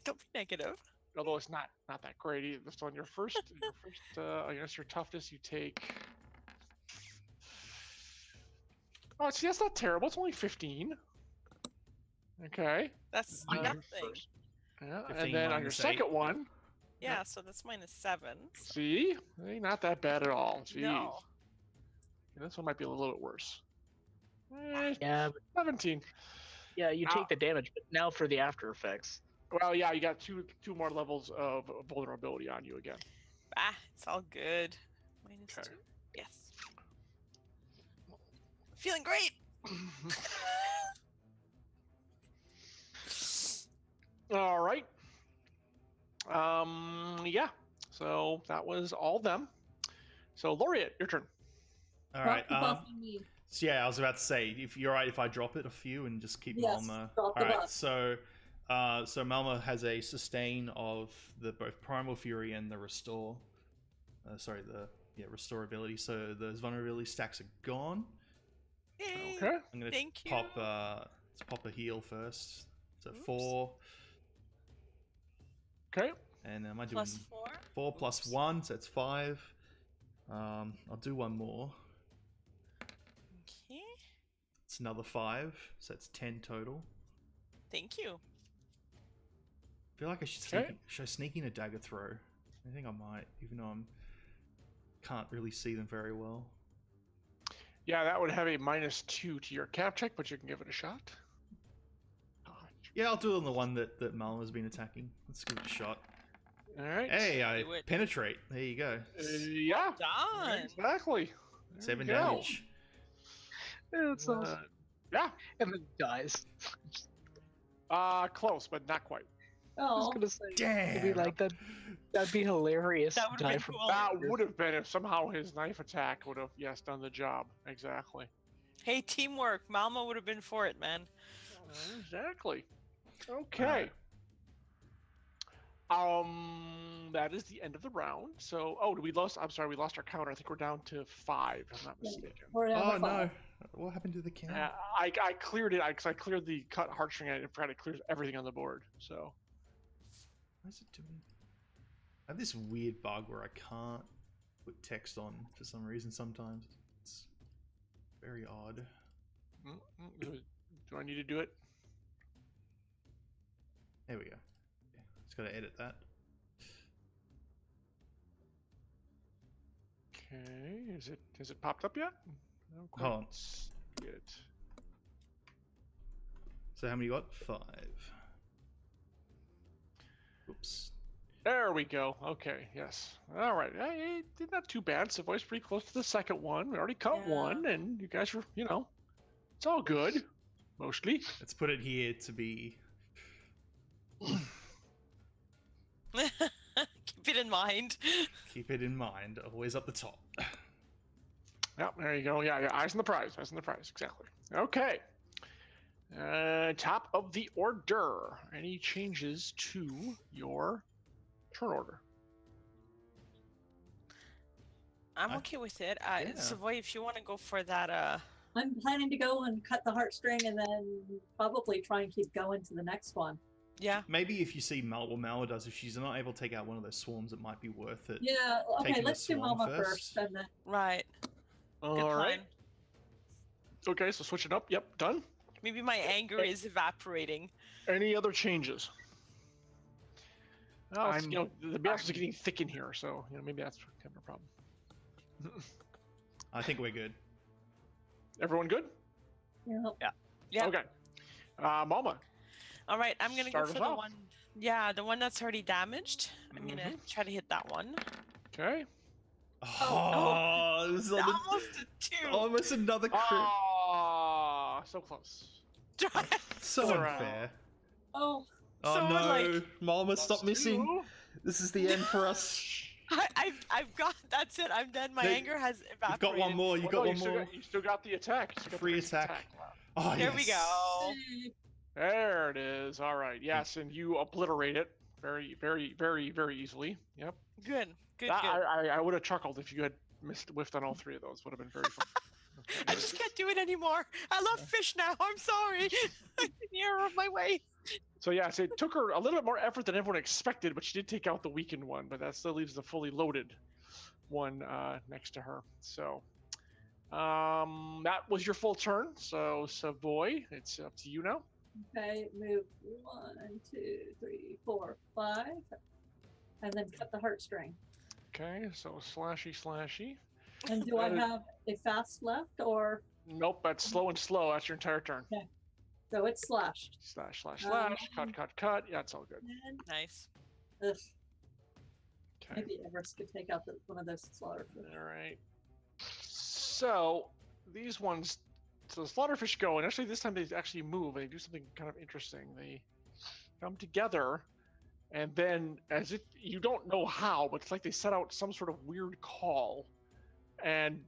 Don't be negative. Although it's not that great either. So on your first, I guess your toughness, you take. Oh, see, that's not terrible. It's only 15. Okay. That's On your nothing. first. Yeah, 15 and then on your minus second 8. one, Yeah, so that's -7. So see, not that bad at all. Jeez. no. Yeah, this one might be a little bit worse. Yeah, but 17. yeah, you Ow. take the damage, but now for the after effects. Well, yeah, you got two more levels of vulnerability on you again. Ah, it's all good. -2. Okay. Yes. Feeling great. All right. Yeah. So that was all them. So Laureate, your turn. All right. Drop the buff on me. So yeah, I was about to say, if you're right, if I drop it a few and just keep Yes, Malma. drop the All right. buff. So Malma has a sustain of the both Primal Fury and the Restore. Restore ability. So those vulnerability stacks are gone. Yay. Okay. I'm gonna Thank you. let's pop a heal first. So Oops. 4, Okay. and am I doing +4. 4 plus Oops. 1? So it's 5. I'll do one more. Okay. It's another 5, so it's 10 total. Thank you. I feel like I should Okay. should I sneak in a dagger throw? I think I might, even though can't really see them very well. Yeah, that would have a -2 to your cap check, but you can give it a shot. Yeah, I'll do it on the one that Malma's been attacking. Let's give it a shot. All right. Hey, I Do it. penetrate. There you go. Yeah. Done. Exactly. There 7 you go. damage. It's awesome. Yeah. And then dies. Close, but not quite. I was Oh, gonna say, Damn. maybe like that. That'd be hilarious. That would've been Die from cool. That daggers. would have been if somehow his knife attack would have, yes, done the job. Exactly. Hey, teamwork. Malma would have been for it, man. Exactly. Okay. That is the end of the round. So, oh, we lost. I'm sorry, we lost our counter. I think we're down to 5. If I'm not Yeah. mistaken. we're at Oh number 5. no! What happened to the count? I cleared it because I cleared the cut heartstring. I forgot it clears everything on the board. So, What is it doing? I have this weird bug where I can't put text on for some reason sometimes. It's very odd. do I need to do it? There we go. Yeah, just gotta edit that. Okay. Has it popped up yet? I don't quite Hold on. see it. So how many you got? 5. Oops. There we go. Okay, yes. All right. Hey, not too bad. Savoy's pretty close to the second one. We already cut Yeah. one, and you guys were, it's all good. Mostly. Let's put it here to be. Keep it in mind. Keep it in mind. Always up the top. Yep, there you go. Yeah, eyes on the prize. Eyes on the prize. Exactly. Okay. Top of the order. Any changes to your turn order? I'm I- okay with it. yeah. Savoy, if you want to go for that, I'm planning to go and cut the heartstring and then probably try and keep going to the next one. yeah. Maybe if you see what Malwa does, if she's not able to take out one of those swarms, it might be worth it. Yeah, okay, Taking the let's do swarm Mama first. first and then Right. Good All plan. right. Okay, so switch it up. Yep, done. Maybe my anger is evaporating. Any other changes? Oh, I'm- the battles are getting thick in here, so maybe that's kind of a problem. I think we're good. Everyone good? you know, Yeah. Okay. Mama. All right. I'm gonna Start go us for the off. one. Yeah, the one that's already damaged. I'm gonna try to hit that one. Okay. Oh, it was on the, Almost a 2. almost another crit. Ah, so close. So Alright. unfair. oh, Oh So, no, like- Malma, stop missing. Two. This is the end for us. I've got. That's it. I'm done. My No, anger has You've evaporated. got one more. You Well, got no, one more. you still got the attack. You still got the Free basic attack. Oh, There we yes. go. There it is. All right. Yes, and you obliterate it very, very, very, very easily. Yep. Good. Good. That- Good. I would have chuckled if you had whiffed on all 3 of those. Would have been very fun. Okay. I just can't do it anymore. I love fish now. I'm sorry. I'm in the error of my way. So yes, it took her a little bit more effort than everyone expected, but she did take out the weakened one. But that still leaves the fully loaded one next to her. So that was your full turn. So Savoy, it's up to you now. okay, move 1, 2, 3, 4, 5, and then cut the heartstring. Okay, so slashy. And do I have a fast left or Nope, that's slow and slow. That's your entire turn. so it's slashed? Slash. Um, Cut. Yeah, it's all good. And Nice. ugh, Okay. maybe Everest could take out one of those slaughterfish. All right. So these ones, so the slaughterfish go, and actually this time they actually move. They do something kind of interesting. They come together, and then you don't know how, but it's like they set out some sort of weird call, and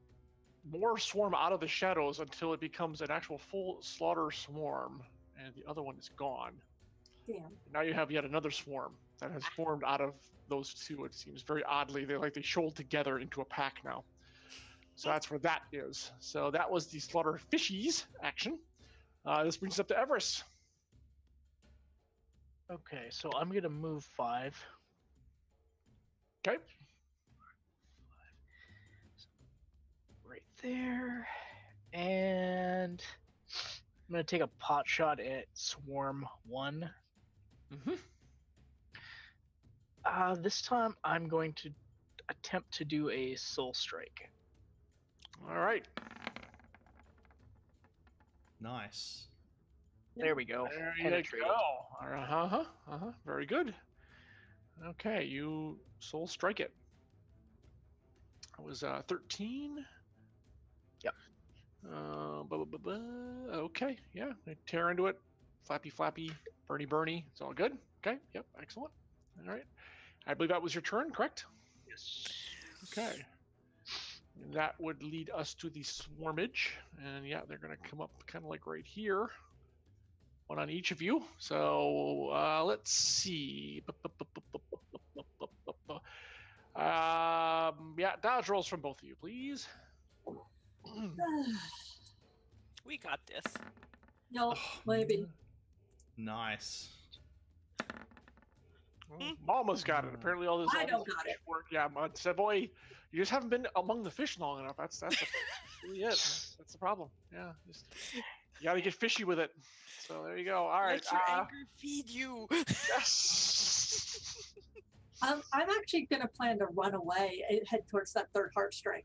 more swarm out of the shadows until it becomes an actual full slaughter swarm, and the other one is gone. Damn. Now you have yet another swarm that has formed out of those 2. It seems very oddly they shoaled together into a pack now. So that's where that is. So that was the slaughter fishies action. This brings us up to Everest. Okay, so I'm gonna move 5. Okay. Right there. And I'm gonna take a pot shot at Swarm 1. Mm-hmm. This time I'm going to attempt to do a soul strike. All right. Nice. There we go. There you Penetrated. go. Very good. Okay, you soul strike it. It was 13. Yep. Okay, yeah. They tear into it. Flappy, burny. It's all good. Okay. Yep. Excellent. All right. I believe that was your turn, correct? Yes. Okay. That would lead us to the swarmage, and yeah, they're gonna come up kind of like right here, one on each of you. So let's see. Yeah, dodge rolls from both of you, please. We got this. No, Oh, maybe. Nice. Well, Mama's got it. Apparently, all this. I all don't this got it. Work. Yeah, Savoy, you just haven't been among the fish long enough. That's really it. That's the problem. Yeah, you got to get fishy with it. So there you go. All right. Let your anger feed you. Yes. I'm actually gonna plan to run away and head towards that third heartstring.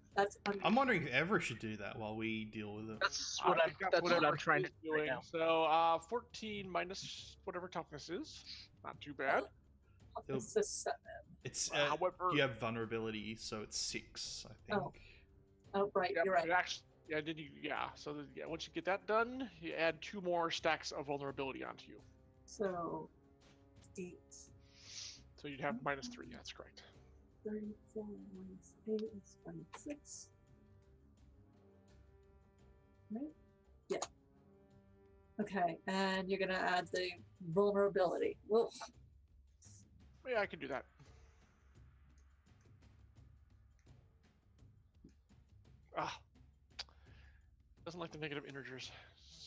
I'm wondering if Everett should do that while we deal with it. That's I what think that's what I'm Everett trying to is do right now. So 14 minus whatever toughness is. Not too bad. It's a 7. It's However, you have vulnerability, so it's 6, I think. Oh, right, yeah, you're right. it actually, yeah, did you? Yeah. So once you get that done, you add 2 more stacks of vulnerability onto you. So 8. So you'd have -3. That's correct. 34 minus 8 is 26. Right? Yeah. Okay, and you're gonna add the vulnerability. Whoa. Yeah, I can do that. Doesn't like the negative integers.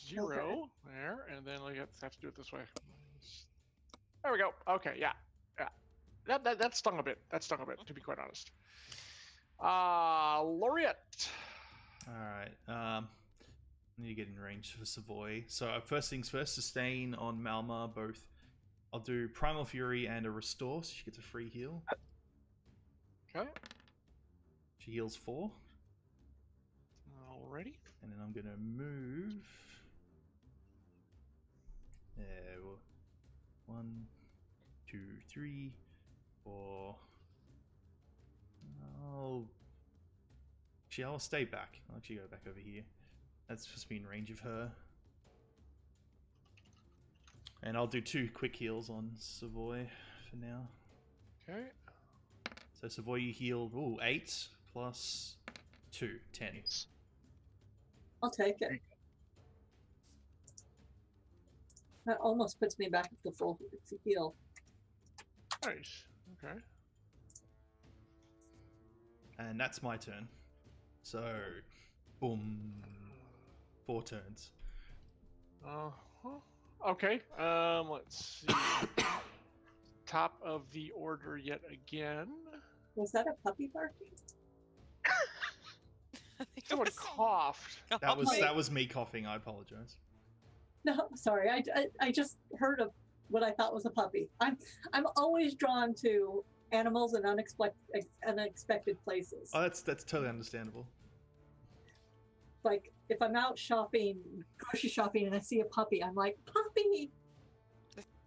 0 there, and then I have to do it this way. There we go. Okay, yeah. That stung a bit. To be quite honest. Laureate. All right. I need to get in range for Savoy. So first things first, sustain on Malma both. I'll do Primal Fury and a Restore, so she gets a free heal. Okay. She heals 4. Alrighty. And then I'm gonna move. There. 1, 2, 3, 4. I'll stay back. I'll actually go back over here. That's supposed to be in range of her. And I'll do 2 quick heals on Savoy for now. Okay. So Savoy, you heal 8 plus 2, 10. I'll take it. That almost puts me back at the full heal. Nice. Okay. And that's my turn. So, boom. 4 turns. Okay. Let's see. Top of the order yet again. Was that a puppy barking? Someone coughed. That was me coughing. I apologize. No, sorry. I just heard of what I thought was a puppy. I'm always drawn to animals in unexpected places. Oh, that's totally understandable. Like if I'm out shopping, grocery shopping, and I see a puppy, I'm like, puppy,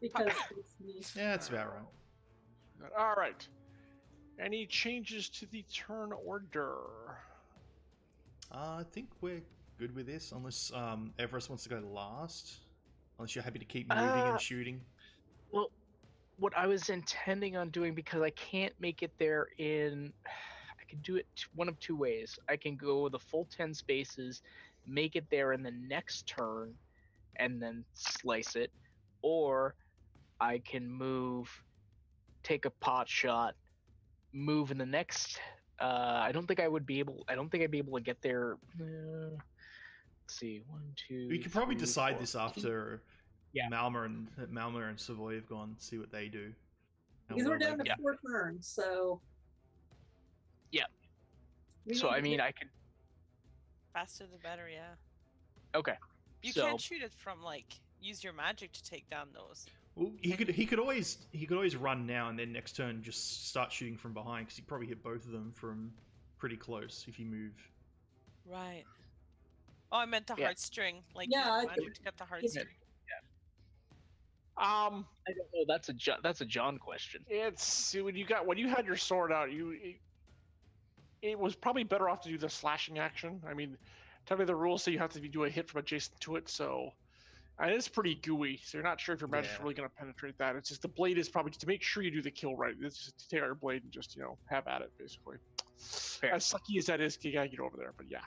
because it's me. Yeah, that's about right. All right. Any changes to the turn order? I think we're good with this, unless Everest wants to go last. Unless you're happy to keep moving and shooting. Well, what I was intending on doing, because I can't make it there I can do it one of 2 ways. I can go the full 10 spaces, make it there in the next turn, and then slice it, or I can move, take a pot shot, move in the next. I don't think I'd be able to get there. Let's see, 1, 2. We could probably 3, decide 4, this after Yeah. Malma and Savoy have gone. See what they do. Because we're down to 4 turns, so. Yeah. We So need I to mean, get- I could. Faster the better, yeah. Okay. You So- can't shoot it from use your magic to take down those. Well, he could always run now and then next turn just start shooting from behind because he'd probably hit both of them from pretty close if you move. Right. Oh, I meant the Yeah. heartstring. Yeah, I magic to get the heartstring. I don't know. That's a John question. It's when you had your sword out, it was probably better off to do the slashing action. I mean, tell me the rules say you have to do a hit from adjacent to it, so And it's pretty gooey, so you're not sure if your magic's Yeah. really going to penetrate that. It's just the blade is probably just to make sure you do the kill right. It's just to take out your blade and just have at it basically. Fair. As sucky as that is, you gotta get over there. But yeah,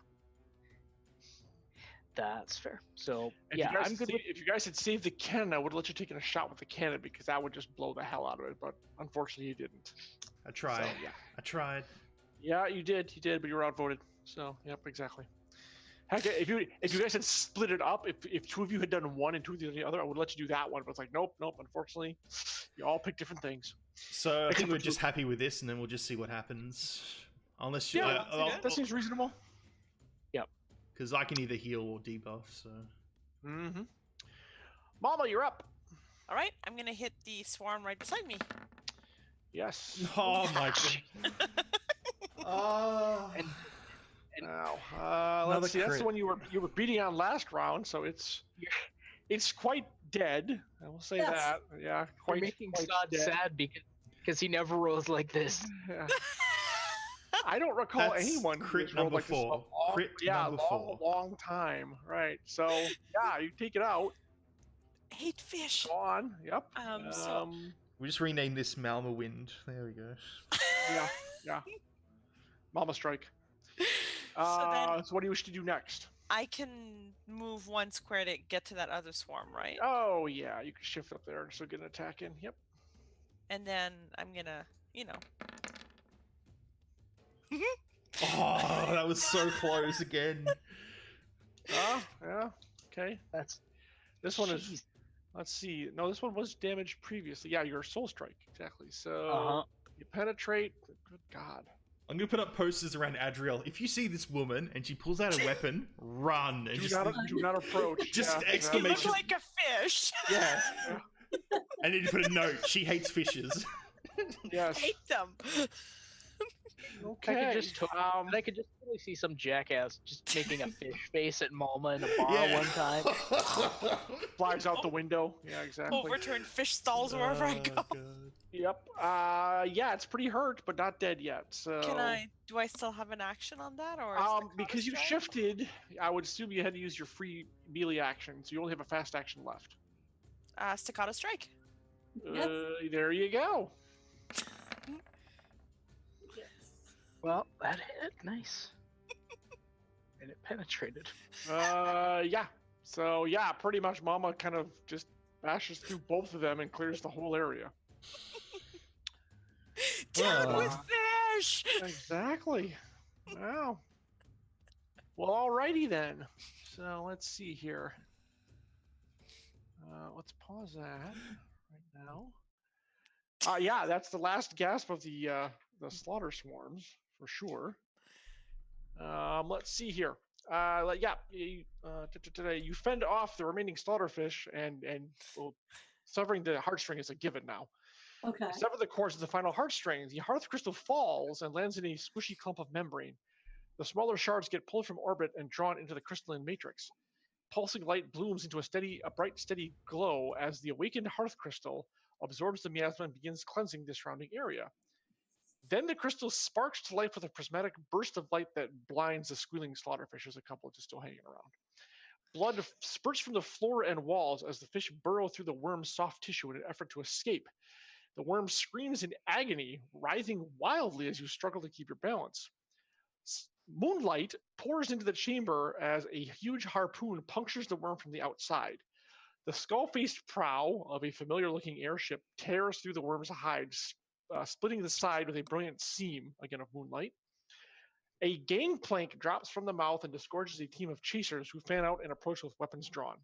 That's fair. So if yeah, you guys I'm good with. if you guys had saved the cannon, I would have let you take a shot with the cannon because that would just blow the hell out of it. But unfortunately, you didn't. I tried. So, yeah. I tried. Yeah, you did, but you were outvoted. So, yep, exactly. Heck, if you guys had split it up, if two of you had done one and two of the other, I would let you do that one. But it's like, nope. Unfortunately, you all pick different things. So I Except think for we're just two. happy with this, and then we'll just see what happens. Unless you, Yeah, that seems reasonable. because I can either heal or debuff. So Mm-hmm. Mama, you're up. All right, I'm gonna hit the swarm right beside me. Yes. oh my god. Oh. Now, Another let's see. That's crit. the one you were beating on last round, so it's quite dead. I will say Yes. that. Yeah, You're quite making quite Sod dead. sad because he never rolls like this. Yeah. I don't recall That's anyone who crit has rolled number like this in a 4. long, Crit yeah, number long, 4. long time. Right. So yeah, you take it out. Hate fish. Gone. Yep. So We just renamed this Emberwind. There we go. Yeah. Mama strike. then So what do you wish to do next? I can move one square to get to that other swarm, right? Oh yeah, you can shift up there so get an attack in. Yep. And then I'm gonna, Oh, that was so close again. Yeah. Okay. This one is. Let's see. No, this one was damaged previously. Yeah, your soul strike exactly. So you penetrate. Good God. I'm gonna put up posters around Adriel. If you see this woman and she pulls out a weapon, run and Do not approach. just Yeah, you exclamation. look like a fish. Yeah. And then you put a note. She hates fishes. Yes. Hate them. Okay. I could just totally see some jackass just making a fish face at Malma in a bar Yeah. one time. Flies out the window. Yeah, exactly. Overturn fish stalls wherever I go. Oh, God. Yep. Yeah, it's pretty hurt, but not dead yet. So. Do I still have an action on that, or? Is the Because you counter-strike? shifted, I would assume you had to use your free melee action, so you only have a fast action left. Staccato strike. Yes. There you go. Yes. Well, that hit. Nice. And it penetrated. Yeah. So yeah, pretty much Mama kind of just bashes through both of them and clears the whole area. Down with fish. Exactly. Wow. Well, alrighty then. So let's see here. Let's pause that right now. Yeah, that's the last gasp of the slaughter swarms for sure. Let's see here. You fend off the remaining slaughterfish and well, severing the heartstring is a given now. Okay. Sever the cords of the final heartstring. The hearth crystal falls and lands in a squishy clump of membrane. The smaller shards get pulled from orbit and drawn into the crystalline matrix. Pulsing light blooms into a bright, steady glow as the awakened hearth crystal absorbs the miasma and begins cleansing the surrounding area. Then the crystal sparks to life with a prismatic burst of light that blinds the squealing slaughterfish. There's a couple just still hanging around. Blood spurts from the floor and walls as the fish burrow through the worm's soft tissue in an effort to escape. The worm screams in agony, writhing wildly as you struggle to keep your balance. Moonlight pours into the chamber as a huge harpoon punctures the worm from the outside. The skull-faced prow of a familiar-looking airship tears through the worm's hide, splitting the side with a brilliant seam, again of moonlight. A gangplank drops from the mouth and disgorges a team of chasers who fan out and approach with weapons drawn.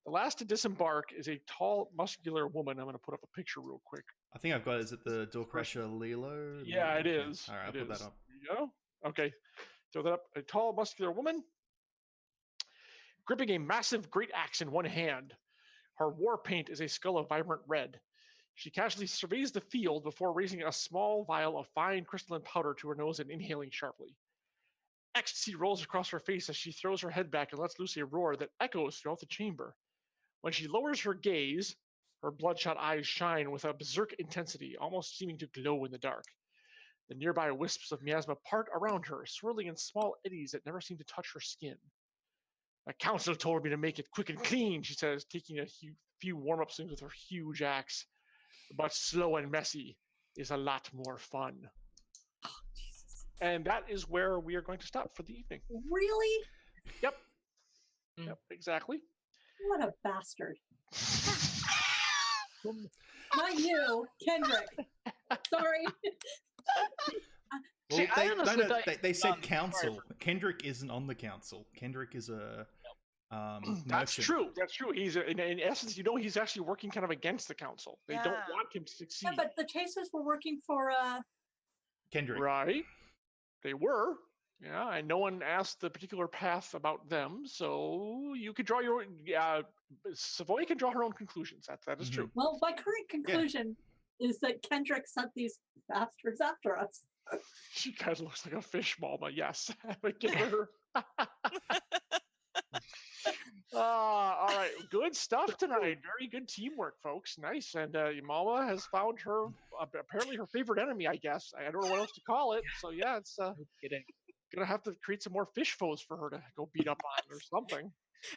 The last to disembark is a tall, muscular woman. I'm going to put up a picture real quick. I think I've got it. Is it the Doorcrusher Lilo? Yeah, it is. All right, I'll It put is. that up. There you go. Okay. Throw that up. A tall, muscular woman gripping a massive great axe in one hand. Her war paint is a skull of vibrant red. She casually surveys the field before raising a small vial of fine crystalline powder to her nose and inhaling sharply. Ecstasy rolls across her face as she throws her head back and lets loose a roar that echoes throughout the chamber. When she lowers her gaze, her bloodshot eyes shine with a berserk intensity, almost seeming to glow in the dark. The nearby wisps of miasma part around her, swirling in small eddies that never seem to touch her skin. "A council told me to make it quick and clean," she says, taking a few warm-up swings with her huge axe. "But slow and messy is a lot more fun." Jesus. And that is where we are going to stop for the evening. Really? Yep. Mm. Yep, exactly. What a bastard. Not you, Kendrick. Sorry. Well, See, I honestly thought they said sorry council. Kendrick isn't on the council. Kendrick is a That's merchant. true. That's true. He's in essence, he's actually working kind of against the council. They don't Yeah. want him to succeed. Yeah, but the Chasers were working for Kendrick. Right? They were. Yeah, and no one asked the particular path about them, so you could draw your Savoy can draw her own conclusions. That is true. well, my current conclusion is that Kendrick sent these bastards after us. She kind of looks like a fish mama. Yes, but give her. All right, good stuff tonight. Very good teamwork, folks. Nice. And Mama has found her apparently her favorite enemy. I guess I don't know what else to call it. So yeah, it's kidding. gonna have to create some more fish foes for her to go beat up on or something.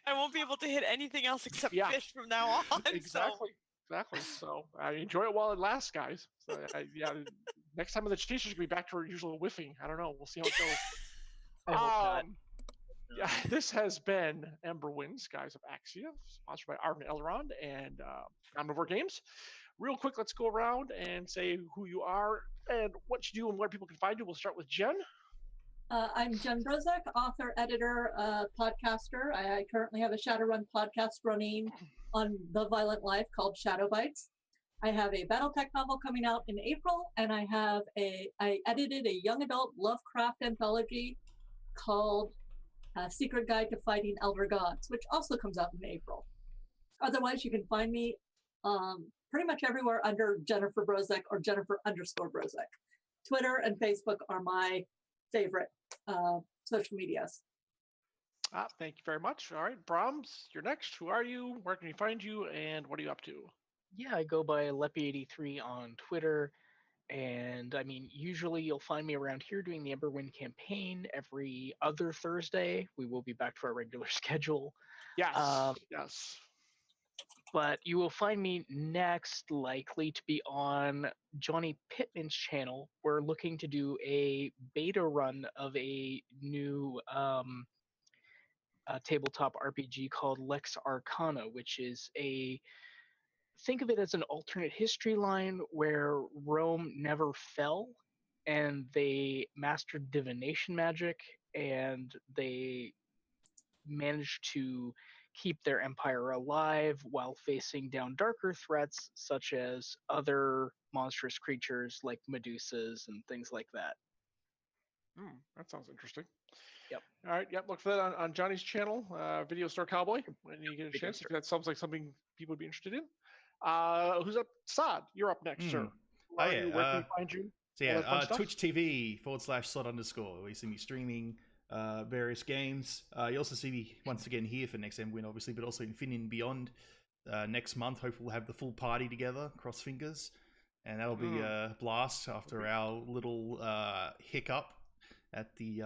I won't be able to hit anything else except Yeah. fish from now on. Exactly. Exactly. So enjoy it while it lasts, guys. So, yeah. Next time on the Chasers, she's gonna be back to her usual whiffing. I don't know. We'll see how it goes. I hope not. Yeah, this has been Emberwind, Skies of Axia, sponsored by Arvin Elrond and Omnivore Games. Real quick, let's go around and say who you are and what you do and where people can find you. We'll start with Jen. I'm Jen Brozek, author, editor, podcaster. I currently have a Shadowrun podcast running on The Violent Life called Shadow Bites. I have a BattleTech novel coming out in April, and I edited a young adult Lovecraft anthology called Secret Guide to Fighting Elder Gods, which also comes out in April. Otherwise, you can find me pretty much everywhere under Jennifer Brozek or Jennifer_Brozek. Twitter and Facebook are my favorite social medias. Thank you very much. All right, Brahms, you're next. Who are you? Where can we find you? And what are you up to? Yeah, I go by Leppy83 on Twitter. And I mean, usually you'll find me around here doing the Emberwind campaign every other Thursday. We will be back to our regular schedule. Yes. Yes. But you will find me next likely to be on Johnny Pittman's channel. We're looking to do a beta run of a new tabletop RPG called Lex Arcana, which is think of it as an alternate history line where Rome never fell and they mastered divination magic and they managed to keep their empire alive while facing down darker threats such as other monstrous creatures like Medusas and things like that. That sounds interesting. Yep. All right. Yep. Look for that on Johnny's channel, Video Store Cowboy, when you get a chance. If that sounds like something people would be interested in. Who's up? Saad, you're up next, sir. Oh, yeah. Where can we find you? So yeah, Twitch TV /slot_. We see me streaming various games. You also see me once again here for next Emberwind, obviously, but also Infinity and Beyond next month. Hopefully we'll have the full party together, cross fingers. And that'll be a blast after our little hiccup at the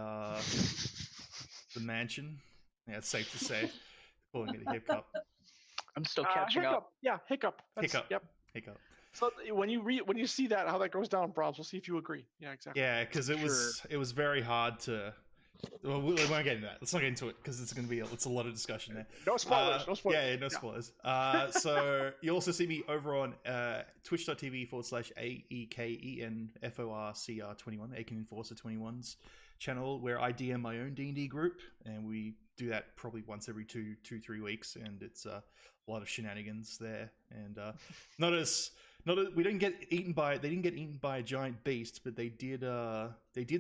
mansion. Yeah, it's safe to say. Calling it a hiccup. I'm still catching up. Yeah, hiccup. Hiccup. Yep. Hiccup. So when you see that, how that goes down, Brahms, we'll see if you agree. Yeah, exactly. Yeah, because it was very hard to. Well, we won't get into that. Let's not get into it because it's going to be it's a lot of discussion there. No spoilers. No spoilers. Yeah, no spoilers. So you also see me over on twitch.tv /AEKENFORCR21, Aiken Enforcer 21's channel, where I DM my own D&D group, and we do that probably once every 3 weeks, and it's a lot of shenanigans there, and we didn't get eaten by a giant beast, but they did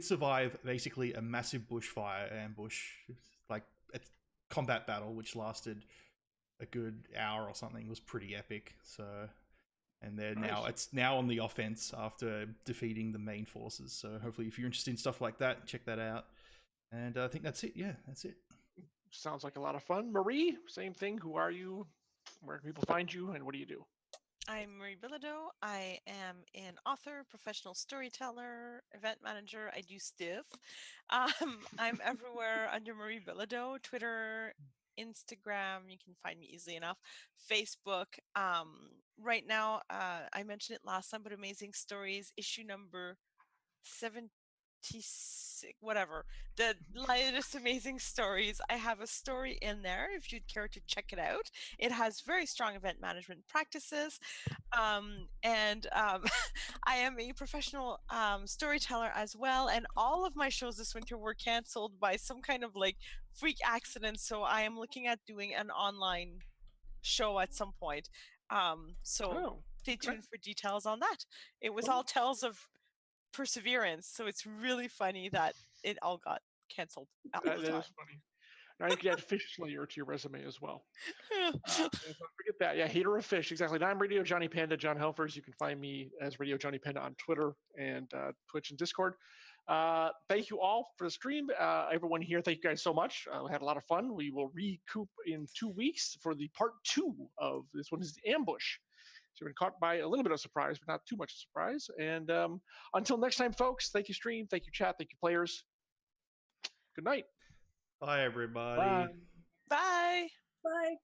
survive basically a massive bushfire ambush, like a combat battle which lasted a good hour or something. It was pretty epic. So, and they're now on the offense after defeating the main forces. So hopefully if you're interested in stuff like that, check that out. And I think that's it. Yeah, that's it. Sounds like a lot of fun. Marie, same thing. Who are you? Where can people find you, and what do you do? I'm Marie Bilodeau. I am an author, professional storyteller, event manager. I do stiff. I'm everywhere under Marie Bilodeau, Twitter, Instagram. You can find me easily enough. Facebook. Right now, I mentioned it last time, but Amazing Stories, issue number 76, whatever. The latest Amazing Stories. I have a story in there if you'd care to check it out. It has very strong event management practices. And I am a professional storyteller as well. And all of my shows this winter were canceled by some kind of like freak accident. So I am looking at doing an online show at some point. So Oh, stay okay. tuned for details on that. It was Cool. all tales of perseverance. So it's really funny that it all got canceled all That the time. is funny. Now you can add Fish Slayer to your resume as well. Don't forget that. Yeah, Hater of Fish. Exactly. Now I'm Radio Johnny Panda, John Helfers. You can find me as Radio Johnny Panda on Twitter and Twitch and Discord. Thank you all for the stream. Everyone here, thank you guys so much. We had a lot of fun. We will recoup in 2 weeks for the part 2 of this one is the ambush. So you've been caught by a little bit of surprise, but not too much surprise. And until next time, folks, thank you, stream. Thank you, chat. Thank you, players. Good night. Bye, everybody. Bye. Bye. Bye.